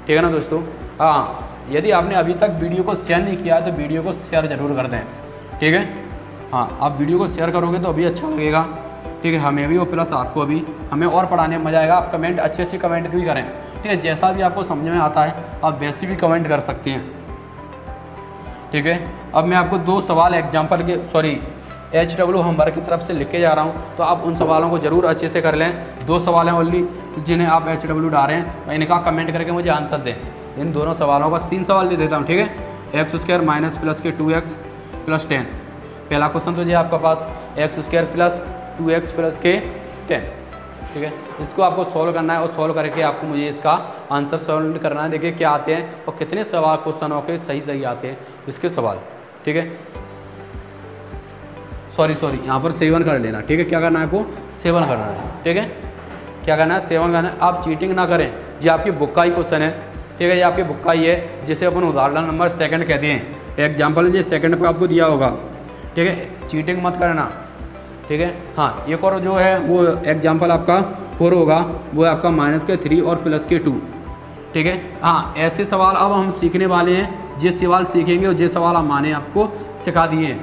ठीक है ना दोस्तों। हाँ, यदि आपने अभी तक वीडियो को शेयर नहीं किया है तो वीडियो को शेयर ज़रूर कर दें, ठीक है। हाँ, आप वीडियो को शेयर करोगे तो अभी अच्छा लगेगा, ठीक है, हमें भी और प्लस आपको भी, हमें और पढ़ाने में मज़ा आएगा। आप कमेंट अच्छे कमेंट भी करें, ठीक है, जैसा भी आपको समझ में आता है आप वैसे भी कमेंट कर सकते हैं, ठीक है। अब मैं आपको 2 सवाल एग्जाम्पल के HW होमवर्क की तरफ से लिख के जा रहा हूँ, तो आप उन सवालों को ज़रूर अच्छे से कर लें। 2 सवाल हैं ओनली जिन्हें आप HW डाल रहे हैं, इनका कमेंट करके मुझे आंसर दें। इन दोनों सवालों का 3 सवाल दे देता हूँ, ठीक है। x² माइनस प्लस के 2x प्लस 10। पहला क्वेश्चन तो ये आपका पास x² प्लस 2x प्लस के 10, ठीक है। इसको आपको सॉल्व करना है और सॉल्व करके आपको मुझे इसका आंसर सॉल्व करना है। देखिए क्या आते हैं और कितने सवाल क्वेश्चनों के सही आते हैं इसके सवाल, ठीक है। सॉरी यहाँ पर 7 कर लेना, ठीक है। क्या करना है आपको 7 करना है, ठीक है। क्या करना है 7 करना है। आप चीटिंग ना करें, ये आपकी बुक का ही क्वेश्चन है, ठीक है। ये आपकी बुक का ही है, जिसे अपन उदाहरण नंबर 2 कहते हैं। एग्जाम्पल ये 2 पे आपको दिया होगा, ठीक है। चीटिंग मत करना, ठीक है। हाँ, एक और जो है वो एग्जाम्पल आपका 4 होगा, वो है आपका -3 और +2, ठीक है। हाँ, ऐसे सवाल अब हम सीखने वाले हैं, ये सवाल सीखेंगे और ये सवाल हम माने आपको सिखा दिए हैं,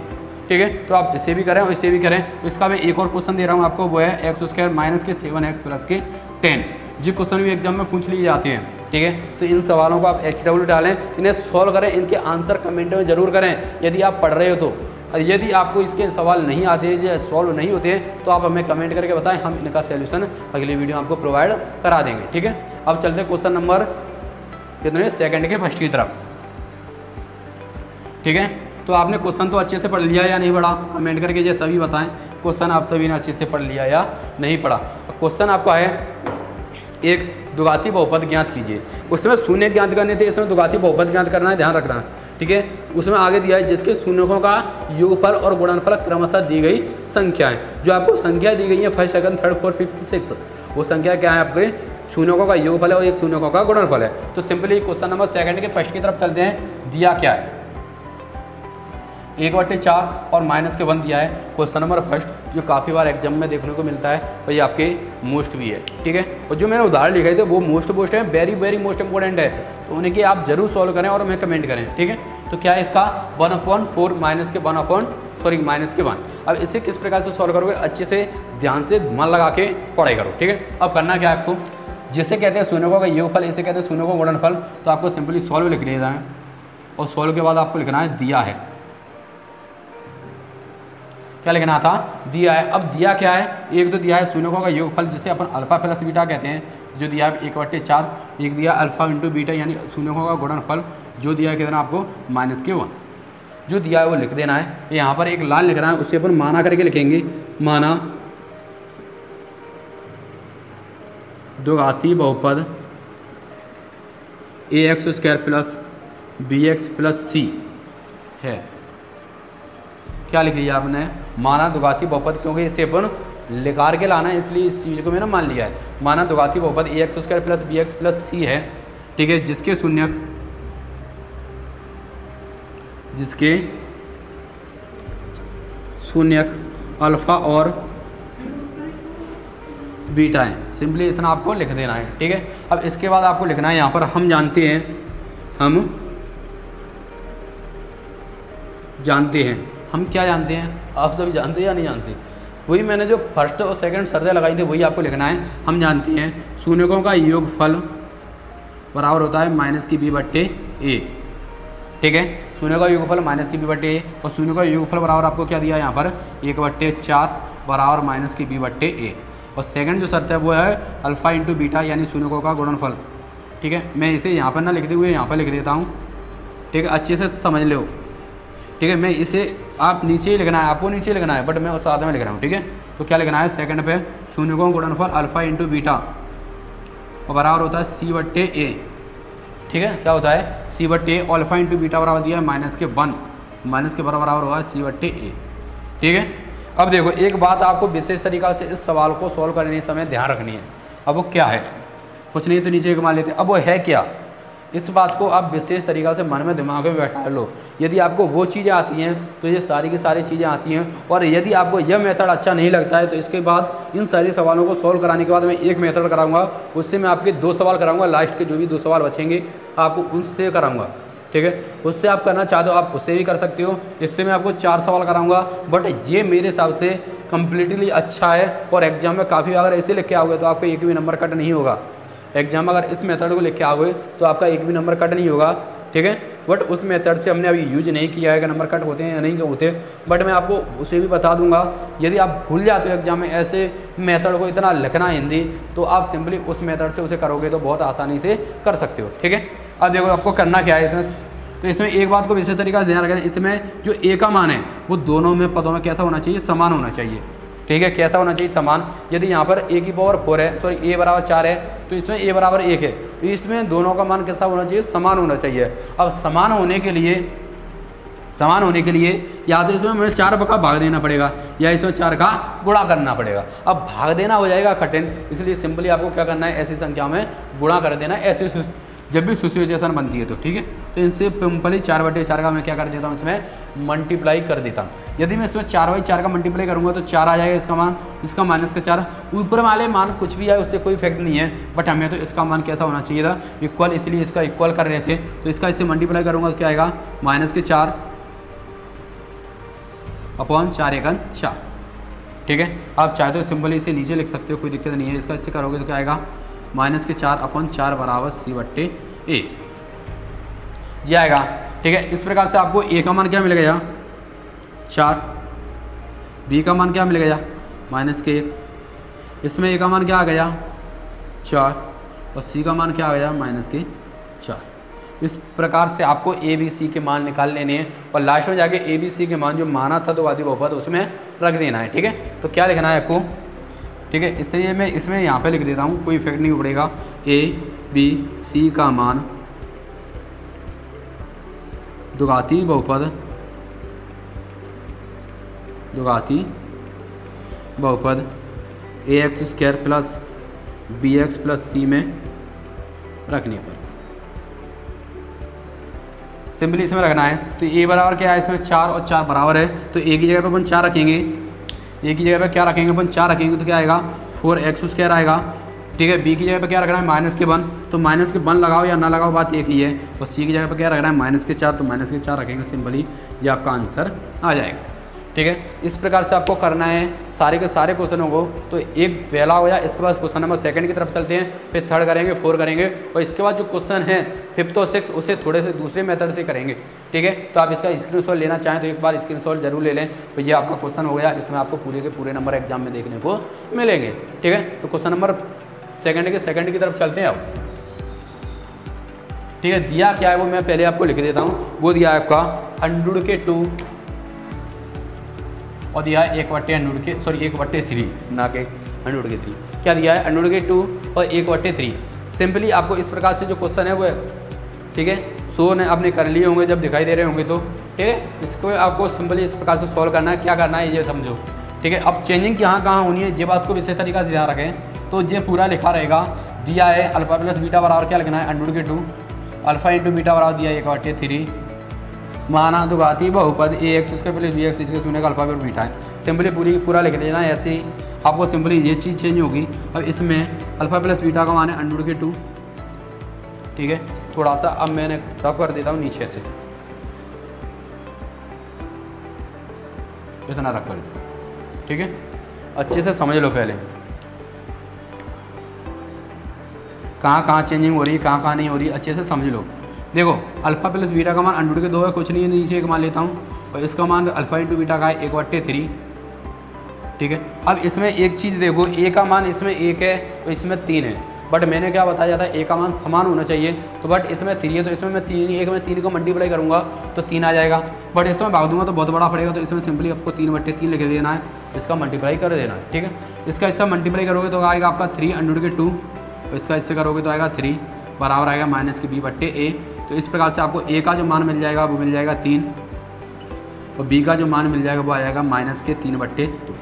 ठीक है। तो आप इसे भी करें और इसे भी करें। तो इसका मैं एक और क्वेश्चन दे रहा हूँ आपको, वो है x² माइनस के 7x प्लस के 10। ये क्वेश्चन भी एग्जाम में पूछ लिए जाते हैं, ठीक है। तो इन सवालों को आप HW डालें, इन्हें सॉल्व करें, इनके आंसर कमेंट में ज़रूर करें यदि आप पढ़ रहे हो तो। और यदि आपको इसके सवाल नहीं आते हैं या सॉल्व नहीं होते हैं तो आप हमें कमेंट करके बताएं, हम इनका सॉल्यूशन अगली वीडियो में आपको प्रोवाइड करा देंगे, ठीक है। अब चलते हैं क्वेश्चन नंबर कितने 2 के फर्स्ट की तरफ, ठीक है। तो आपने क्वेश्चन तो अच्छे से पढ़ लिया या नहीं पढ़ा, कमेंट करके ये सभी बताएं क्वेश्चन आप सभी ने अच्छे से पढ़ लिया या नहीं पढ़ा। क्वेश्चन आपका है एक द्विघाती बहुपद ज्ञात कीजिए। उसमें शून्य ज्ञात करने थे, इसमें द्विघाती बहुपद ज्ञात करना है, ध्यान रखना है, ठीक है। उसमें आगे दिया है जिसके शून्यों का योगफल और गुणनफल क्रमशः दी गई संख्या है। जो आपको संख्या दी गई है 1st 2nd 3rd 4th 5th 6th, वो संख्या क्या है आपके शून्यों का योगफल है और एक शून्यों का गुणनफल है। तो सिंपली क्वेश्चन नंबर 2 के फर्स्ट की तरफ चलते हैं। दिया क्या है 1/4 और -1 दिया है। क्वेश्चन नंबर फर्स्ट जो काफ़ी बार एग्जाम में देखने को मिलता है और ये आपके मोस्ट भी है, ठीक है। और जो मैंने उदाहरण लिखे थे वो मोस्ट है, वेरी मोस्ट इंपॉर्टेंट है, तो उनकी आप जरूर सॉल्व करें और हमें कमेंट करें, ठीक है। तो क्या है इसका 1/4 -1। अब इसे किस प्रकार से सॉल्व करोगे, अच्छे से ध्यान से मन लगा के पढ़ाई करो, ठीक है। अब करना क्या है आपको, जिसे कहते हैं शून्यों का योगफल, इसे कहते हैं शून्यों का गुणनफल। तो आपको सिंपली सॉल्व लिख लेना है और सॉल्व के बाद आपको लिखना है दिया है। क्या लिखना था, दिया है। अब दिया क्या है, एक तो दिया है शून्यों का योगफल जिसे अपन अल्फा प्लस बीटा कहते हैं, जो दिया है 1/4। एक दिया अल्फा इंटू बीटा यानी शून्यों का गुणनफल, जो दिया है कितना आपको -1। जो दिया है वो लिख देना है। यहाँ पर एक लाइन लिखना है, उसे अपन माना करके लिखेंगे, माना द्विघाती बहुपद ax² plus bx plus c है। क्या लिख लिया आपने, माना द्विघाती बहुपद, क्योंकि इसे अपन लिखार के लाना है इसलिए इस चीज़ को मैंने मान लिया है। माना द्विघाती बहुपद ax² plus bx plus c है, ठीक है, जिसके शून्य जिसके शून्यक अल्फ़ा और बीटा है। सिंपली इतना आपको लिख देना है, ठीक है। अब इसके बाद आपको लिखना है यहाँ पर हम जानते हैं हम क्या जानते हैं, आप सभी जानते हैं या नहीं जानते? वही मैंने जो फर्स्ट और सेकंड शर्तें लगाई थी वही आपको लिखना है। हम जानते हैं शून्यकों का योगफल बराबर होता है माइनस की बी बट्टे ए, ठीक है। शून्य का योगफल माइनस की बी बट्टे ए, और शून्य का योगफल बराबर आपको क्या दिया है यहाँ पर 1/4 बराबर माइनस की बी बट्टे ए। और सेकंड जो शर्त है वो है अल्फ़ा इंटू बीटा यानी शून्यकों का गुणनफल, ठीक है। मैं इसे यहाँ पर ना लिखते हुए यहाँ पर लिख देता हूँ, ठीक है, अच्छे से समझ लो, ठीक है। मैं इसे आप नीचे ही लिखना है, आपको नीचे लिखना है, बट मैं उस साथ में लिख रहा हूँ, ठीक है। तो क्या लिखना है सेकंड पे शून्यकों का गुणनफल अल्फ़ा इंटू बीटा और बराबर होता है सी बट्टे ए, ठीक है। क्या होता है सी बट्टे ए, अल्फ़ा इंटू बीटा बराबर दिया है माइनस के 1, माइनस के बराबर होगा सी बट्टे ए, ठीक है। अब देखो एक बात आपको विशेष तरीक़ा से इस सवाल को सॉल्व करने के समय ध्यान रखनी है। अब वो क्या है, कुछ नहीं तो नीचे मान लेते हैं। अब वो है क्या, इस बात को आप विशेष तरीक़ा से मन में दिमाग में बैठा लो। यदि आपको वो चीज़ें आती हैं तो ये सारी की सारी चीज़ें आती हैं, और यदि आपको यह मेथड अच्छा नहीं लगता है तो इसके बाद इन सारे सवालों को सॉल्व कराने के बाद मैं एक मेथड कराऊंगा, उससे मैं आपके 2 सवाल कराऊंगा, लास्ट के जो भी 2 सवाल बचेंगे आपको उनसे कराऊंगा, ठीक है। उससे आप करना चाहते हो आप उससे भी कर सकते हो, इससे मैं आपको 4 सवाल कराऊंगा। बट ये मेरे हिसाब से कम्प्लीटली अच्छा है, और एग्जाम में काफ़ी अगर ऐसे लिख के आओगे तो आपको एक भी नंबर कट नहीं होगा। एग्जाम अगर इस मेथड को लिख के आओगे तो आपका एक भी नंबर कट नहीं होगा, ठीक है। बट उस मेथड से हमने अभी यूज नहीं किया है कि नंबर कट होते हैं या नहीं होते, बट मैं आपको उसे भी बता दूंगा। यदि आप भूल जाते हो एग्जाम में ऐसे मेथड को इतना लिखना हिंदी, तो आप सिंपली उस मेथड से उसे करोगे तो बहुत आसानी से कर सकते हो, ठीक है। अब देखो आपको करना क्या है इसमें, तो इसमें एक बात को विशेष तरीका से ध्यान रखना, इसमें जो ए का मान है वो दोनों में पदों में कैसा होना चाहिए, समान होना चाहिए, ठीक है। कैसा होना चाहिए, समान। यदि यहाँ पर a की पावर 4 है, सॉरी a बराबर 4 है, तो इसमें a बराबर 1 है, तो इसमें दोनों का मान कैसा होना चाहिए, समान होना चाहिए। अब समान होने के लिए या तो इसमें मुझे 4 का भाग देना पड़ेगा या इसमें 4 का गुणा करना पड़ेगा। अब भाग देना हो जाएगा कठिन, इसलिए सिंपली आपको क्या करना है, ऐसी संख्या में गुणा कर देना है, ऐसे जब भी सिचुएशन बनती है तो, ठीक है। तो इनसे सिंपली 4/4 का मैं क्या कर देता हूँ, इसमें मल्टीप्लाई कर देता हूँ। यदि मैं इसमें 4/4 का मल्टीप्लाई करूँगा तो 4 आ जाएगा इसका मान, इसका माइनस का 4, ऊपर वाले मान कुछ भी आए उससे कोई इफेक्ट नहीं है, बट हमें तो इसका मान कैसा होना चाहिए था, इक्वल, इसलिए इसका इक्वल कर रहे थे। तो इसका इससे मल्टीप्लाई करूँगा तो क्या आएगा, माइनस के 4 अपॉन 4 एकन 4, ठीक है। आप चाहे तो सिंपली इसे नीचे लिख सकते हो, कोई दिक्कत नहीं है। इसका इससे करोगे तो क्या आएगा, माइनस के 4 अपॉन 4 बराबर सी बट्टे ए जी आएगा, ठीक है। इस प्रकार से आपको ए का मान क्या मिलेगा, 4, बी का मान क्या मिलेगा, माइनस के 1, इसमें ए का मान क्या आ गया 4, और सी का मान क्या आ गया, माइनस के 4। इस प्रकार से आपको ए बी सी के मान निकाल लेने हैं, और लास्ट में जाके ए बी सी के मान जो माना था तो आदि बहुपद उसमें रख देना है, ठीक है। तो क्या लिखना है आपको, ठीक है। इसलिए मैं इसमें यहाँ पे लिख देता हूँ, कोई इफेक्ट नहीं पड़ेगा, ए बी सी का मान द्विघाती बहुपद ax² प्लस bx प्लस सी में रखने पर सिंपली इसमें रखना है। तो a बराबर क्या है, इसमें 4 और 4 बराबर है, तो a की जगह पर अपन 4 रखेंगे, a की जगह पर क्या रखेंगे, अपन 4 रखेंगे तो क्या आएगा 4x² आएगा, ठीक है। b की जगह पर क्या रखना है, माइनस के 1, तो माइनस के 1 लगाओ या ना लगाओ बात एक ही है। और c की जगह पर क्या रखना है, माइनस के 4, तो माइनस के 4 रखेंगे, सिंपली ये आपका आंसर आ जाएगा, ठीक है। इस प्रकार से आपको करना है सारे के सारे क्वेश्चनों को। तो एक पहला हो गया, इसके बाद क्वेश्चन नंबर 2 की तरफ चलते हैं, फिर 3rd करेंगे, 4 करेंगे, और इसके बाद जो क्वेश्चन है 5th और 6th उसे थोड़े से दूसरे मेथड से करेंगे, ठीक है। तो आप इसका स्क्रीनशॉट लेना चाहें तो एक बार स्क्रीनशॉट जरूर ले लें। तो ये आपका क्वेश्चन हो गया, इसमें आपको पूरे के पूरे नंबर एग्जाम में देखने को मिलेंगे, ठीक है। तो क्वेश्चन नंबर 2 की तरफ चलते हैं अब, ठीक है। दिया क्या है वो मैं पहले आपको लिख देता हूँ। वो दिया है आपका √2 और दिया है 1/3 ना के √3। क्या दिया है, √2 और 1/3। सिंपली आपको इस प्रकार से जो क्वेश्चन है वो, ठीक है, सो ने आपने कर लिए होंगे जब दिखाई दे रहे होंगे तो, ठीक है। इसको आपको सिंपली इस प्रकार से सॉल्व करना है। क्या करना है ये समझो, ठीक है। अब चेंजिंग कहाँ होनी है ये बात को विशेष तरीका से ध्यान रखें। तो ये पूरा लिखा रहेगा, दिया है अल्फा प्लस बीटा बराबर क्या लिखना है, √2, अल्फा इंटू बीटा बराबर दिया है 1/3, मानानुघाती बहुपद a x square plus b x इसके शून्य का अल्फा और बीटा है। सिंपली पूरा लिख लेना है ऐसे ही, आपको सिंपली ये चीज़ चेंज होगी। अब इसमें अल्फा प्लस बीटा का मान है √2, ठीक है। थोड़ा सा अब मैंने रफ कर देता हूँ नीचे से, इतना रफ कर दिया, ठीक है। अच्छे से समझ लो पहले कहाँ चेंजिंग हो रही है, कहाँ नहीं हो रही, अच्छे से समझ लो। देखो अल्फा प्लस बीटा का मान √2 है, कुछ नहीं है, नीचे एक मान लेता हूँ, और इसका मान अल्फा इंटू बीटा का है 1/3, ठीक है। अब इसमें एक चीज़ देखो, ए का मान इसमें 1 है तो इसमें 3 है, बट मैंने क्या बताया था ए का मान समान होना चाहिए, तो बट इसमें 3 है तो इसमें मैं 3 को मल्टीप्लाई करूँगा तो 3 आ जाएगा, बट इसमें भाग दूंगा तो बहुत बड़ा पड़ेगा, तो इसमें सिंपली आपको 3/3 लिख देना है, इसका मल्टीप्लाई कर देना है, ठीक है। इसका इससे मल्टीप्लाई करोगे तो आएगा आपका 3 √2, तो इसका इससे करोगे तो आएगा 3 बराबर आएगा -b/a। तो इस प्रकार से आपको ए का जो मान मिल जाएगा वो मिल जाएगा 3, और बी का जो मान मिल जाएगा वो आ जाएगा -3/2।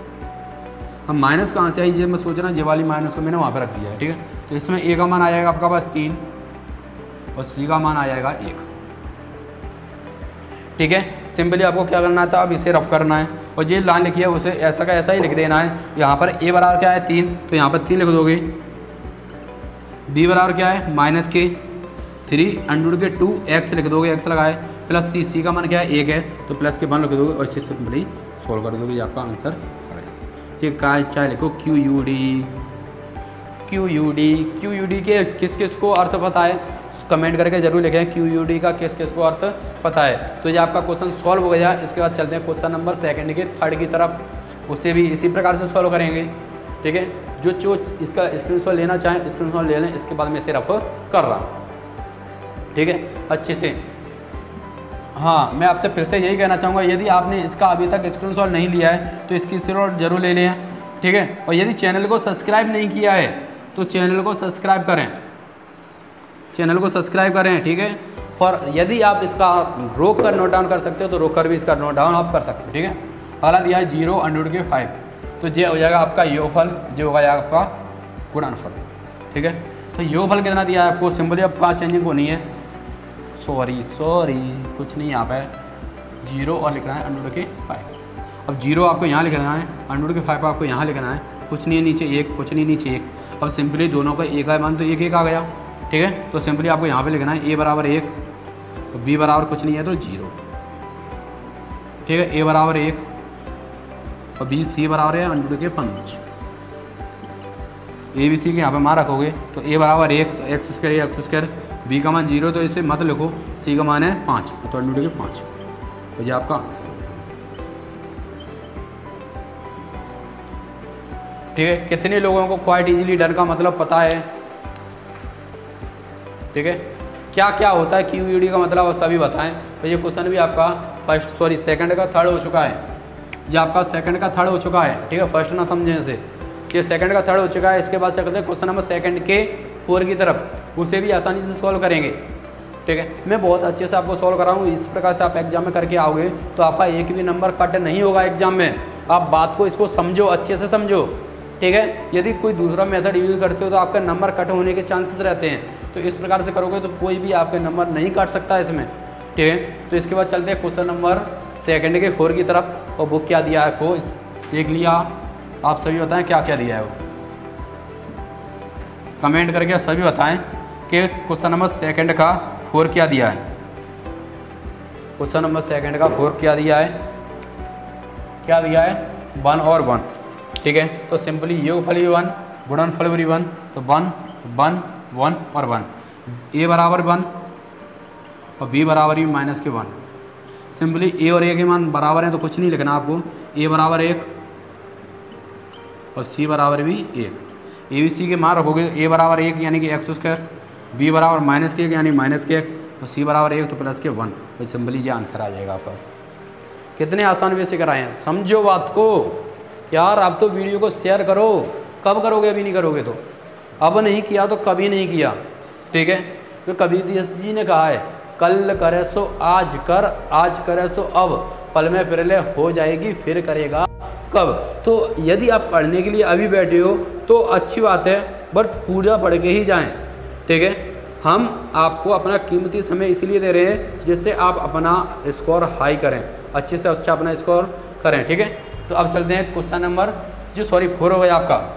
अब माइनस कहाँ से आई, ये मैं सोच रहा ये वाली माइनस को मैंने वहाँ पर रख दिया है, ठीक है। तो इसमें ए का मान आ जाएगा आपका पास 3 और सी का मान आ जाएगा 1, ठीक है। सिंपली आपको क्या करना था, अब इसे रफ करना है, और ये लाइन लिखी है उसे ऐसा का ऐसा ही लिख देना है। यहाँ पर ए बराबर क्या है 3, तो यहाँ पर 3 लिख दोगे। बी बराबर क्या है -3 √2x लिख दोगे, x लगाए, प्लस सी का मान क्या है 1 है, तो प्लस के मान लिख दोगे और इसे सिंपली सोल्व कर दोगे, ये आपका आंसर आ गया। ठीक, क्या लिखो QUD के किस किस को अर्थ पता है, कमेंट करके जरूर लिखें QUD का किस किस को अर्थ पता है। तो ये आपका क्वेश्चन सॉल्व हो गया। इसके बाद चलते हैं क्वेश्चन नंबर 2 के 3 की तरफ, उससे भी इसी प्रकार से सॉल्व करेंगे, ठीक है। जो इसका स्क्रीनशॉट लेना चाहें स्क्रीनशॉट ले लें, इसके बाद मैं इसे रफ कर रहा हूँ, ठीक है, अच्छे से। हाँ, मैं आपसे फिर से यही कहना चाहूँगा, यदि आपने इसका अभी तक स्क्रीनशॉट नहीं लिया है तो इसकी स्क्रीनशॉट जरूर ले लें, ठीक है। और यदि चैनल को सब्सक्राइब नहीं किया है तो चैनल को सब्सक्राइब करें, ठीक है। और यदि आप इसका रोक कर नोट डाउन कर सकते हो तो रोक कर भी इसका नोट डाउन आप कर सकते हो, ठीक है। अगला दिया है 0√5, तो ये हो जाएगा आपका योगफल, जो होगा आपका गुणनफल, ठीक है। तो योगफल कितना दिया है आपको, सिंपली अब 5 चेंजिंग होनी है, सॉरी कुछ नहीं यहाँ पे 0 और लिखना है √5। अब 0 आपको यहाँ लिखना है, √5 आपको यहाँ लिखना है, कुछ नहीं है नीचे 1, कुछ नहीं नीचे 1। अब सिंपली दोनों का 1 का मान तो 1 आ गया, ठीक है। तो सिंपली आपको यहाँ पे लिखना है a बराबर 1, तो b बराबर कुछ नहीं है तो 0, ठीक है। a बराबर 1 और c बराबर है √5। a b c के यहाँ पे मान रखोगे तो a बराबर 1 तो x², b का मान 0 तो इसे मत लिखो, c का मान है 5 तो √5, तो ये आपका आंसर है, ठीक है। कितने लोगों को क्वाइट इजीली डन का मतलब पता है, ठीक है। क्या क्या होता है QUD का मतलब और सभी बताएं। तो ये क्वेश्चन भी आपका सेकंड का थर्ड हो चुका है, ये आपका सेकंड का थर्ड हो चुका है, ठीक है। फर्स्ट ना समझें इसे, ये सेकंड का थर्ड हो चुका है। इसके बाद चलते हैं क्वेश्चन नंबर 2 के 4 की तरफ, उसे भी आसानी से सॉल्व करेंगे, ठीक है। मैं बहुत अच्छे से आपको सॉल्व कराऊँ, इस प्रकार से आप एग्जाम में करके आओगे तो आपका एक भी नंबर कट नहीं होगा एग्जाम में। आप बात को इसको समझो, अच्छे से समझो, ठीक है। यदि कोई दूसरा मेथड यूज करते हो तो आपका नंबर कट होने के चांसेस रहते हैं, तो इस प्रकार से करोगे तो कोई भी आपके नंबर नहीं काट सकता इसमें, ठीक है। तो इसके बाद चलते हैं क्वेश्चन नंबर 2 के 4 की तरफ, और बुक क्या दिया है आपको देख लिया, आप सभी बताएं क्या क्या दिया है वो, कमेंट करके सभी बताएं कि क्वेश्चन नंबर 2 का 4 क्या दिया है। क्वेश्चन नंबर 2 का 4 क्या दिया है 1 और 1, ठीक है। तो सिंपली योगफल भी 1, गुणनफल भी 1, तो 1 1 1 और 1, a बराबर 1 और b बराबर भी -1। सिंपली a और a के मान बराबर हैं तो कुछ नहीं लिखना आपको, a बराबर 1 और c बराबर भी 1। a b c के मान रखोगे, a बराबर 1 यानी कि x², b बराबर -1 यानी -x, और c बराबर 1 तो +1, तो सिंपली ये आंसर आ जाएगा आपका। कितने आसान वे से कराएं, समझो बात को यार। आप तो वीडियो को शेयर करो, कब करोगे, अभी नहीं करोगे तो, अब नहीं किया तो कभी नहीं किया, ठीक है। तो कबीर जी ने कहा है, कल करे सो आज कर, आज करे सो अब, पल में फिरले हो जाएगी फिर करेगा कब। तो यदि आप पढ़ने के लिए अभी बैठे हो तो अच्छी बात है, बट पूरा पढ़ के ही जाएं, ठीक है। हम आपको अपना कीमती समय इसीलिए दे रहे हैं जिससे आप अपना स्कोर हाई करें, अच्छे से अच्छा अपना स्कोर करें। ठीक है, तो अब चलते हैं क्वेश्चन नंबर 4 हो गया आपका।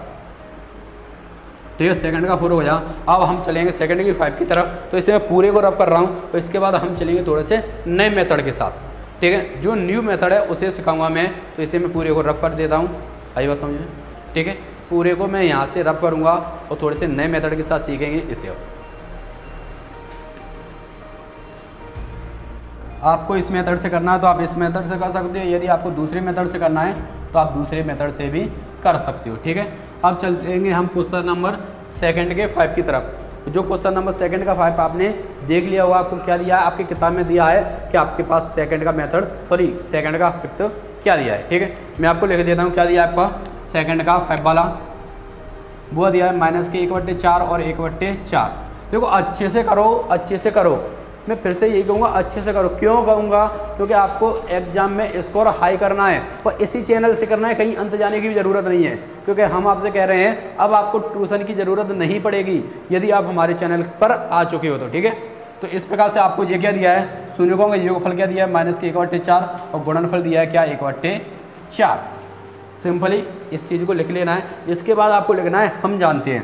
ठीक है, सेकंड का 4 हो गया। अब हम चलेंगे सेकंड की 5 की तरफ। तो इसे मैं पूरे को रफ कर रहा हूँ, तो इसके बाद हम चलेंगे थोड़े से नए मेथड के साथ। ठीक है, जो न्यू मेथड है उसे सिखाऊंगा मैं, तो इसे मैं पूरे को रफ कर देता हूँ। आई बात समझ में? ठीक है, पूरे को मैं यहाँ से रफ करूँगा और थोड़े से नए मेथड के साथ सीखेंगे इसे। आपको इस मेथड से करना है तो आप इस मेथड से कर सकते हो, यदि आपको दूसरे मेथड से करना है तो आप दूसरे मेथड से भी कर सकते हो। ठीक है, अब चलेंगे हम क्वेश्चन नंबर सेकंड के 5 की तरफ। जो क्वेश्चन नंबर सेकंड का 5 आपने देख लिया होगा, आपको क्या दिया है, आपकी किताब में दिया है कि आपके पास सेकंड का मेथड सेकंड का 5 क्या दिया है। ठीक है, मैं आपको लिख देता हूँ क्या दिया है आपका सेकंड का 5 वाला। वो दिया है -1/4 और 1/4। देखो अच्छे से करो, अच्छे से करो। मैं फिर से यही कहूँगा अच्छे से करो। क्यों कहूँगा? क्योंकि आपको एग्जाम में स्कोर हाई करना है और इसी चैनल से करना है, कहीं अंत जाने की भी ज़रूरत नहीं है। क्योंकि हम आपसे कह रहे हैं अब आपको ट्यूशन की ज़रूरत नहीं पड़ेगी यदि आप हमारे चैनल पर आ चुके हो तो। ठीक है, तो इस प्रकार से आपको ये क्या दिया है, शून्यों का योगफल क्या दिया है -1/4 और गुणनफल दिया है क्या 1/4। सिंपली इस चीज़ को लिख लेना है। इसके बाद आपको लिखना है हम जानते हैं।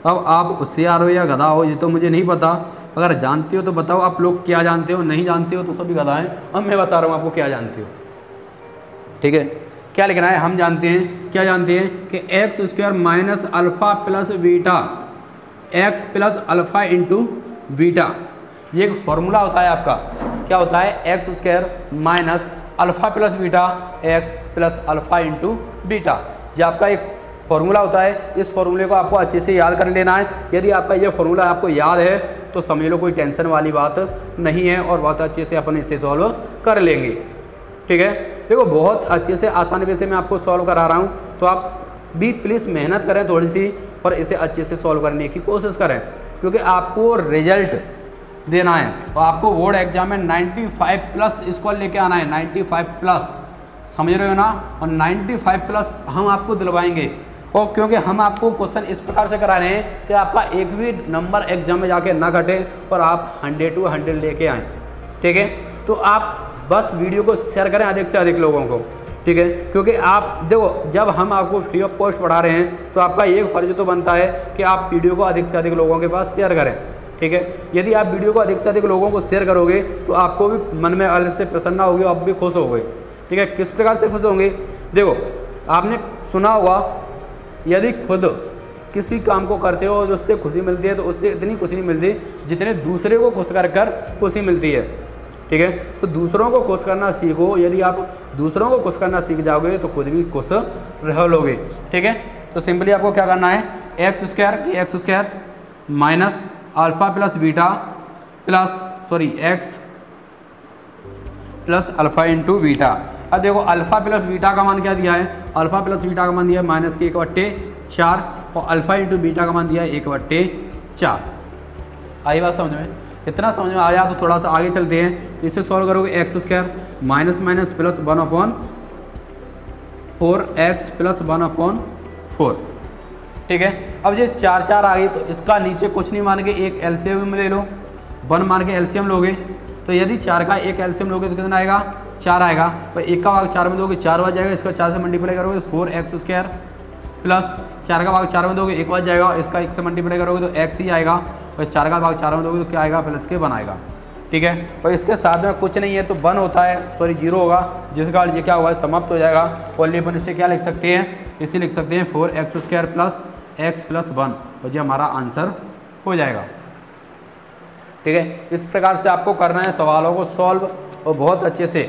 अब आप होशियार हो या गधा हो ये तो मुझे नहीं पता, अगर जानते हो तो बताओ आप लोग क्या जानते हो, नहीं जानते हो तो सभी गधा हैं। अब मैं बता रहा हूँ आपको क्या जानते हो। ठीक है, क्या लिखना है, हम जानते हैं। क्या जानते हैं कि x² - α + बीटा, x + α × बीटा, ये एक फॉर्मूला होता है आपका। क्या होता है, x² - α + बीटा, x + α × बीटा, ये आपका एक फॉर्मूला होता है। इस फॉर्मूले को आपको अच्छे से याद कर लेना है। यदि आपका ये फॉर्मूला आपको याद है तो समझ लो कोई टेंशन वाली बात नहीं है और बहुत अच्छे से अपन इसे सॉल्व कर लेंगे। ठीक है, देखो बहुत अच्छे से आसान वे से मैं आपको सॉल्व करा रहा हूँ, तो आप भी प्लीज़ मेहनत करें थोड़ी सी और इसे अच्छे से सॉल्व करने की कोशिश करें, क्योंकि आपको रिजल्ट देना है और आपको बोर्ड एग्जाम में 95+ स्कोर लेके आना है। 95+, समझ रहे हो ना? और 95+ हम आपको दिलवाएंगे। और क्योंकि हम आपको क्वेश्चन इस प्रकार से करा रहे हैं कि आपका एक भी नंबर एग्जाम में जाके ना घटे और आप 100 to 100 लेके आएँ। ठीक है, तो आप बस वीडियो को शेयर करें अधिक से अधिक लोगों को। ठीक है, क्योंकि आप देखो जब हम आपको फ्री ऑफ कॉस्ट पढ़ा रहे हैं तो आपका एक फ़र्ज तो बनता है कि आप वीडियो को अधिक से अधिक लोगों के पास शेयर करें। ठीक है, यदि आप वीडियो को अधिक से अधिक लोगों को शेयर करोगे तो आपको भी मन में अलग से प्रसन्नता होगी, आप भी खुश होगे। ठीक है, किस प्रकार से खुश होंगे? देखो आपने सुना होगा यदि खुद किसी काम को करते हो और उससे खुशी मिलती है तो उससे इतनी खुशी नहीं मिलती जितने दूसरे को खुश कर कर खुशी मिलती है। ठीक है, तो दूसरों को खुश करना सीखो। यदि आप दूसरों को खुश करना सीख जाओगे तो खुद भी खुश रह लोगे। ठीक है, तो सिंपली आपको क्या करना है, x² - α + बीटा x + α × बीटा। अब देखो अल्फ़ा प्लस बीटा का मान क्या दिया है, अल्फ़ा प्लस बीटा का मान दिया है -1/4 और अल्फ़ा × बीटा का मान दिया है 1/4। आई बात समझ में? इतना समझ में आया तो थोड़ा सा आगे चलते हैं। तो इसे सॉल्व करोगे x² - +1/4 x + 1/4। ठीक है, अब ये 4 आ गई तो इसका नीचे कुछ नहीं मान के एक एलसीएम ले लो, 1 मान के एलसीएम लोगे। तो यदि 4 का एक एलसीएम लोगे तो कितना आएगा, 4 आएगा। तो 1 का भाग 4 में दोगे 4 बच जाएगा, इसका 4 से मल्टीप्लाई करोगे 4x² प्लस 4 का भाग 4 में दोगे 1 बच जाएगा, इसका 1 से मल्टीप्लाई करोगे तो x ही आएगा और 4 का भाग 4 में दोगे तो क्या आएगा, प्लस के 1 आएगा। ठीक है, और इसके साथ में कुछ नहीं है तो 1 होता है, 0 होगा, जिसका ये क्या हुआ है समाप्त हो जाएगा। और अपन इससे क्या लिख सकते हैं, इसे लिख सकते हैं 4x² प्लस x + 1 और ये हमारा आंसर हो जाएगा। ठीक है, इस प्रकार से आपको करना है सवालों को सॉल्व और बहुत अच्छे से।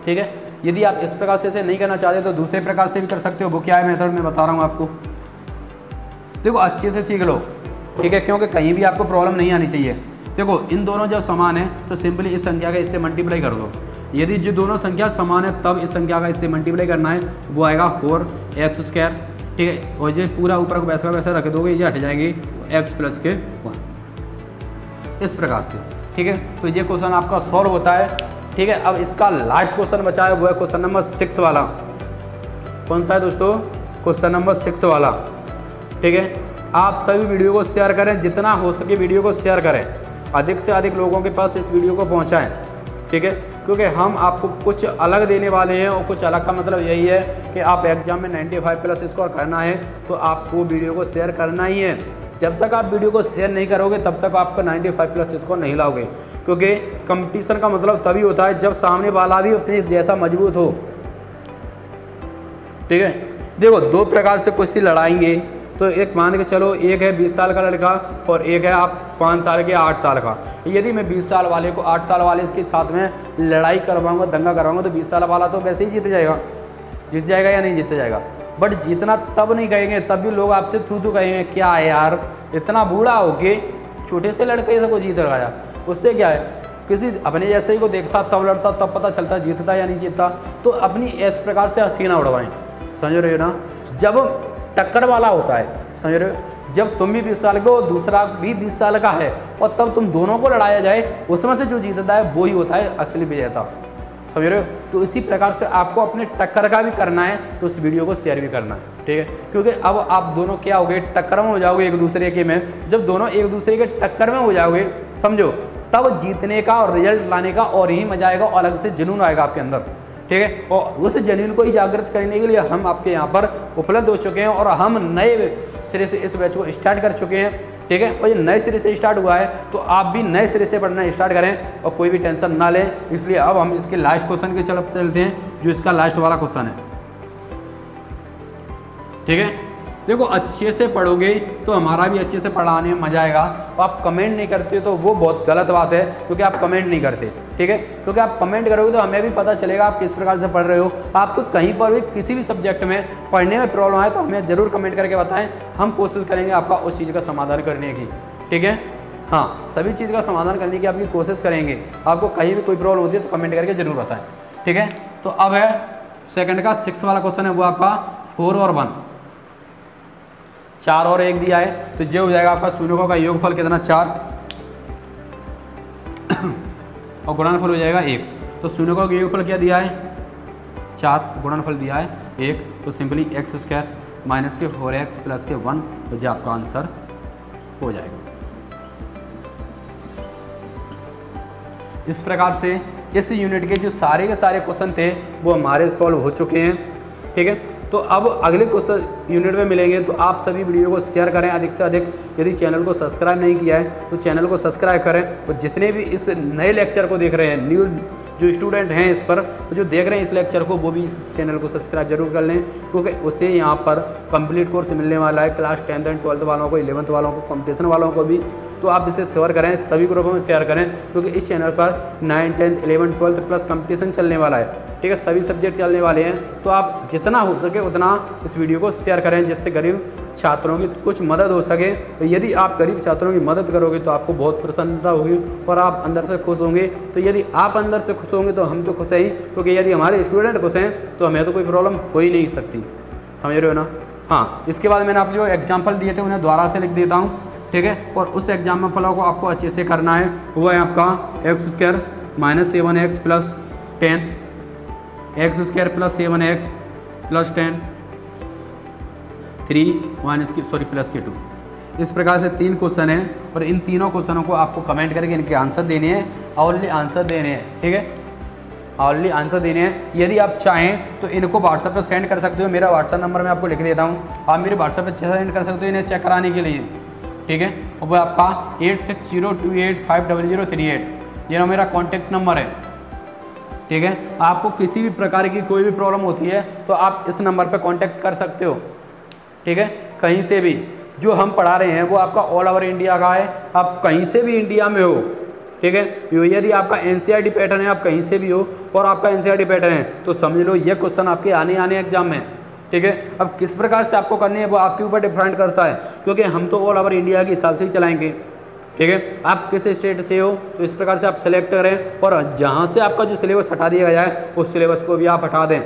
ठीक है, यदि आप इस प्रकार से नहीं करना चाहते तो दूसरे प्रकार से भी कर सकते हो। वो क्या है मेथड मैं बता रहा हूँ आपको। देखो अच्छे से सीख लो। ठीक है, क्योंकि कहीं भी आपको प्रॉब्लम नहीं आनी चाहिए। देखो इन दोनों जब समान है तो सिंपली इस संख्या का इससे मल्टीप्लाई कर दो। यदि जो दोनों संख्या समान है तब इस संख्या का इससे मल्टीप्लाई करना है, वो आएगा 4x²। ठीक है, और ये पूरा ऊपर को वैसा वैसा रख दोगे, ये हट जाएंगे x + के 1 इस प्रकार से। ठीक है, तो ये क्वेश्चन आपका सॉल्व होता है। ठीक है, अब इसका लास्ट क्वेश्चन बचा है, वो है क्वेश्चन नंबर 6 वाला। कौन सा है दोस्तों, क्वेश्चन नंबर 6 वाला। ठीक है, आप सभी वीडियो को शेयर करें, जितना हो सके वीडियो को शेयर करें, अधिक से अधिक लोगों के पास इस वीडियो को पहुंचाएं, ठीक है। क्योंकि हम आपको कुछ अलग देने वाले हैं, और कुछ अलग का मतलब यही है कि आप एग्जाम में 95 प्लस स्कोर करना है तो आपको वीडियो को शेयर करना ही है। जब तक आप वीडियो को शेयर नहीं करोगे तब तक आपका 95 प्लस स्कोर नहीं लाओगे, क्योंकि कंपटीशन का मतलब तभी होता है जब सामने वाला भी अपने जैसा मजबूत हो, ठीक है। देखो, दो प्रकार से कुश्ती लड़ाएंगे, तो एक मान के चलो, एक है 20 साल का लड़का और एक है आप 5 साल के 8 साल का। यदि मैं 20 साल वाले को 8 साल वाले के साथ में लड़ाई करवाऊंगा, दंगा करवाऊंगा, तो 20 साल वाला तो वैसे ही जीत जाएगा या नहीं जीत जाएगा। बट जीतना तब नहीं कहेंगे, तब भी लोग आपसे थू कहेंगे, क्या है यार इतना बूढ़ा हो के छोटे से लड़के से को जीत लगाया। उससे क्या है, किसी अपने जैसे ही को देखता तब लड़ता, तब पता चलता जीतता या नहीं जीतता। तो अपनी इस प्रकार से हंसी ना उड़वाएं, समझ रहे हो ना। जब टक्कर वाला होता है, समझ रहे हो, जब तुम भी 20 साल के हो, दूसरा भी 20 साल का है, और तब तुम दोनों को लड़ाया जाए, उसमें से जो जीतता है वो ही होता है असली विजेता, समझ रहे हो। तो इसी प्रकार से आपको अपने टक्कर का भी करना है, तो उस वीडियो को शेयर भी करना है, ठीक है। क्योंकि अब आप दोनों क्या हो गए, टक्कर में हो जाओगे एक दूसरे के में। जब दोनों एक दूसरे के टक्कर में हो जाओगे, समझो, तब जीतने का और रिजल्ट लाने का और ही मजा आएगा, और अलग से जुनून आएगा आपके अंदर, ठीक है। और उस जुनून को ही जागृत करने के लिए हम आपके यहाँ पर उपलब्ध हो चुके हैं, और हम नए सिरे से इस बैच को स्टार्ट कर चुके हैं, ठीक है। और ये नए सिरे से स्टार्ट हुआ है, तो आप भी नए सिरे से पढ़ना स्टार्ट करें और कोई भी टेंशन ना लें। इसलिए अब हम इसके लास्ट क्वेश्चन के चलते हैं, जो इसका लास्ट वाला क्वेश्चन है, ठीक है। देखो, अच्छे से पढ़ोगे तो हमारा भी अच्छे से पढ़ाने में मजा आएगा। तो आप कमेंट नहीं करते तो वो बहुत गलत बात है, क्योंकि आप कमेंट नहीं करते, ठीक है। क्योंकि आप कमेंट करोगे तो हमें भी पता चलेगा आप किस प्रकार से पढ़ रहे हो। आपको कहीं पर भी किसी भी सब्जेक्ट में पढ़ने में प्रॉब्लम आए तो हमें ज़रूर कमेंट करके बताएं, हम कोशिश करेंगे आपका उस चीज़ का समाधान करने की, ठीक है। हाँ, सभी चीज़ का समाधान करने की आपकी कोशिश करेंगे। आपको कहीं भी कोई प्रॉब्लम होती है तो कमेंट करके ज़रूर बताएं, ठीक है। तो अब है सेकंड का 6 वाला क्वेश्चन है, वो आपका 4 और 1, 4 और 1 दिया है, तो ये हो जाएगा आपका शून्यों का योगफल कितना, 4, और गुणनफल हो जाएगा 1। तो शून्यों का योगफल क्या दिया है, 4, गुणनफल दिया है 1, तो सिंपली x² माइनस के 4x प्लस के 1, तो ये आपका आंसर हो जाएगा। इस प्रकार से इस यूनिट के जो सारे के सारे क्वेश्चन थे वो हमारे सॉल्व हो चुके हैं, ठीक है। तो अब अगले क्वेश्चन यूनिट में मिलेंगे, तो आप सभी वीडियो को शेयर करें अधिक से अधिक। यदि चैनल को सब्सक्राइब नहीं किया है तो चैनल को सब्सक्राइब करें, और जितने भी इस नए लेक्चर को देख रहे हैं, न्यू जो स्टूडेंट हैं इस पर, तो जो देख रहे हैं इस लेक्चर को, वो भी इस चैनल को सब्सक्राइब जरूर कर लें, क्योंकि उससे यहाँ पर कंप्लीट कोर्स मिलने वाला है क्लास 10th एंड 12th वालों को, 11th वालों को, कंपटीशन वालों को भी। तो आप इसे शेयर करें, सभी ग्रुपों में शेयर करें, क्योंकि इस चैनल पर 9th 10th 11th 12th plus competition चलने वाला है, ठीक है। सभी सब्जेक्ट चलने वाले हैं, तो आप जितना हो सके उतना इस वीडियो को शेयर करें, जिससे गरीब छात्रों की कुछ मदद हो सके। तो यदि आप गरीब छात्रों की मदद करोगे तो आपको बहुत प्रसन्नता होगी और आप अंदर से खुश होंगे। तो यदि आप अंदर से खुश होंगे तो हम तो खुश है ही, क्योंकि यदि हमारे स्टूडेंट खुश हैं तो हमें तो कोई प्रॉब्लम हो ही नहीं सकती, समझ रहे हो ना। हाँ, इसके बाद मैंने आपको जो एग्जाम्पल दिए थे उन्हें दोबारा से लिख देता हूँ, ठीक है। और उस एग्जाम्पल को आपको अच्छे से करना है, वो है आपका x² minus 7x plus 10, x² plus 7x plus 10, 3 minus की प्लस के 2। इस प्रकार से 3 क्वेश्चन हैं, और इन तीनों क्वेश्चनों को आपको कमेंट करके इनके आंसर देने हैं, ओनली आंसर देने हैं, ठीक है, ओनली आंसर देने हैं। यदि आप चाहें तो इनको व्हाट्सएप पर सेंड कर सकते हो, मेरा व्हाट्सएप नंबर मैं आपको लिख देता हूँ, आप मेरे व्हाट्सएप पर सेंड कर सकते हो इन्हें चेक कराने के लिए, ठीक है। और वो आपका 8602850038, ये मेरा कॉन्टैक्ट नंबर है, ठीक है। आपको किसी भी प्रकार की कोई भी प्रॉब्लम होती है तो आप इस नंबर पर कांटेक्ट कर सकते हो, ठीक है। कहीं से भी जो हम पढ़ा रहे हैं वो आपका ऑल ओवर इंडिया का है, आप कहीं से भी इंडिया में हो, ठीक है। यदि आपका NCERT पैटर्न है, आप कहीं से भी हो और आपका NCERT पैटर्न है, तो समझ लो ये क्वेश्चन आपके आने एग्जाम में, ठीक है। अब किस प्रकार से आपको करनी है वो आपके ऊपर डिफरेंट करता है, क्योंकि हम तो ऑल ओवर इंडिया के हिसाब से ही चलाएंगे, ठीक है। आप किस स्टेट से हो तो इस प्रकार से आप सेलेक्ट करें, और जहाँ से आपका जो सिलेबस हटा दिया गया है उस सिलेबस को भी आप हटा दें,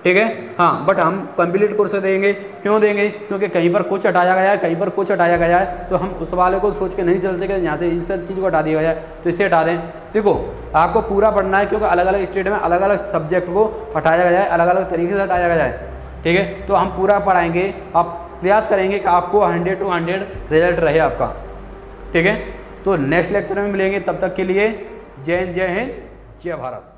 ठीक है। हाँ, बट हम कंप्लीट कोर्स देंगे, क्यों देंगे, क्योंकि कहीं पर कुछ हटाया गया है, कहीं पर कुछ हटाया गया है, तो हम उस वाले को सोच के नहीं चलते कि यहाँ से इस चीज़ को हटा दिया गया है तो इसे हटा दें। देखो, आपको पूरा पढ़ना है, क्योंकि अलग अलग स्टेट में अलग अलग सब्जेक्ट को हटाया गया है, अलग अलग तरीके से हटाया गया है, ठीक है। तो हम पूरा पढ़ाएंगे, आप प्रयास करेंगे कि आपको 100 to 100 रिजल्ट रहे आपका। ठीक है, तो नेक्स्ट लेक्चर में मिलेंगे, तब तक के लिए जय हिंद जय भारत।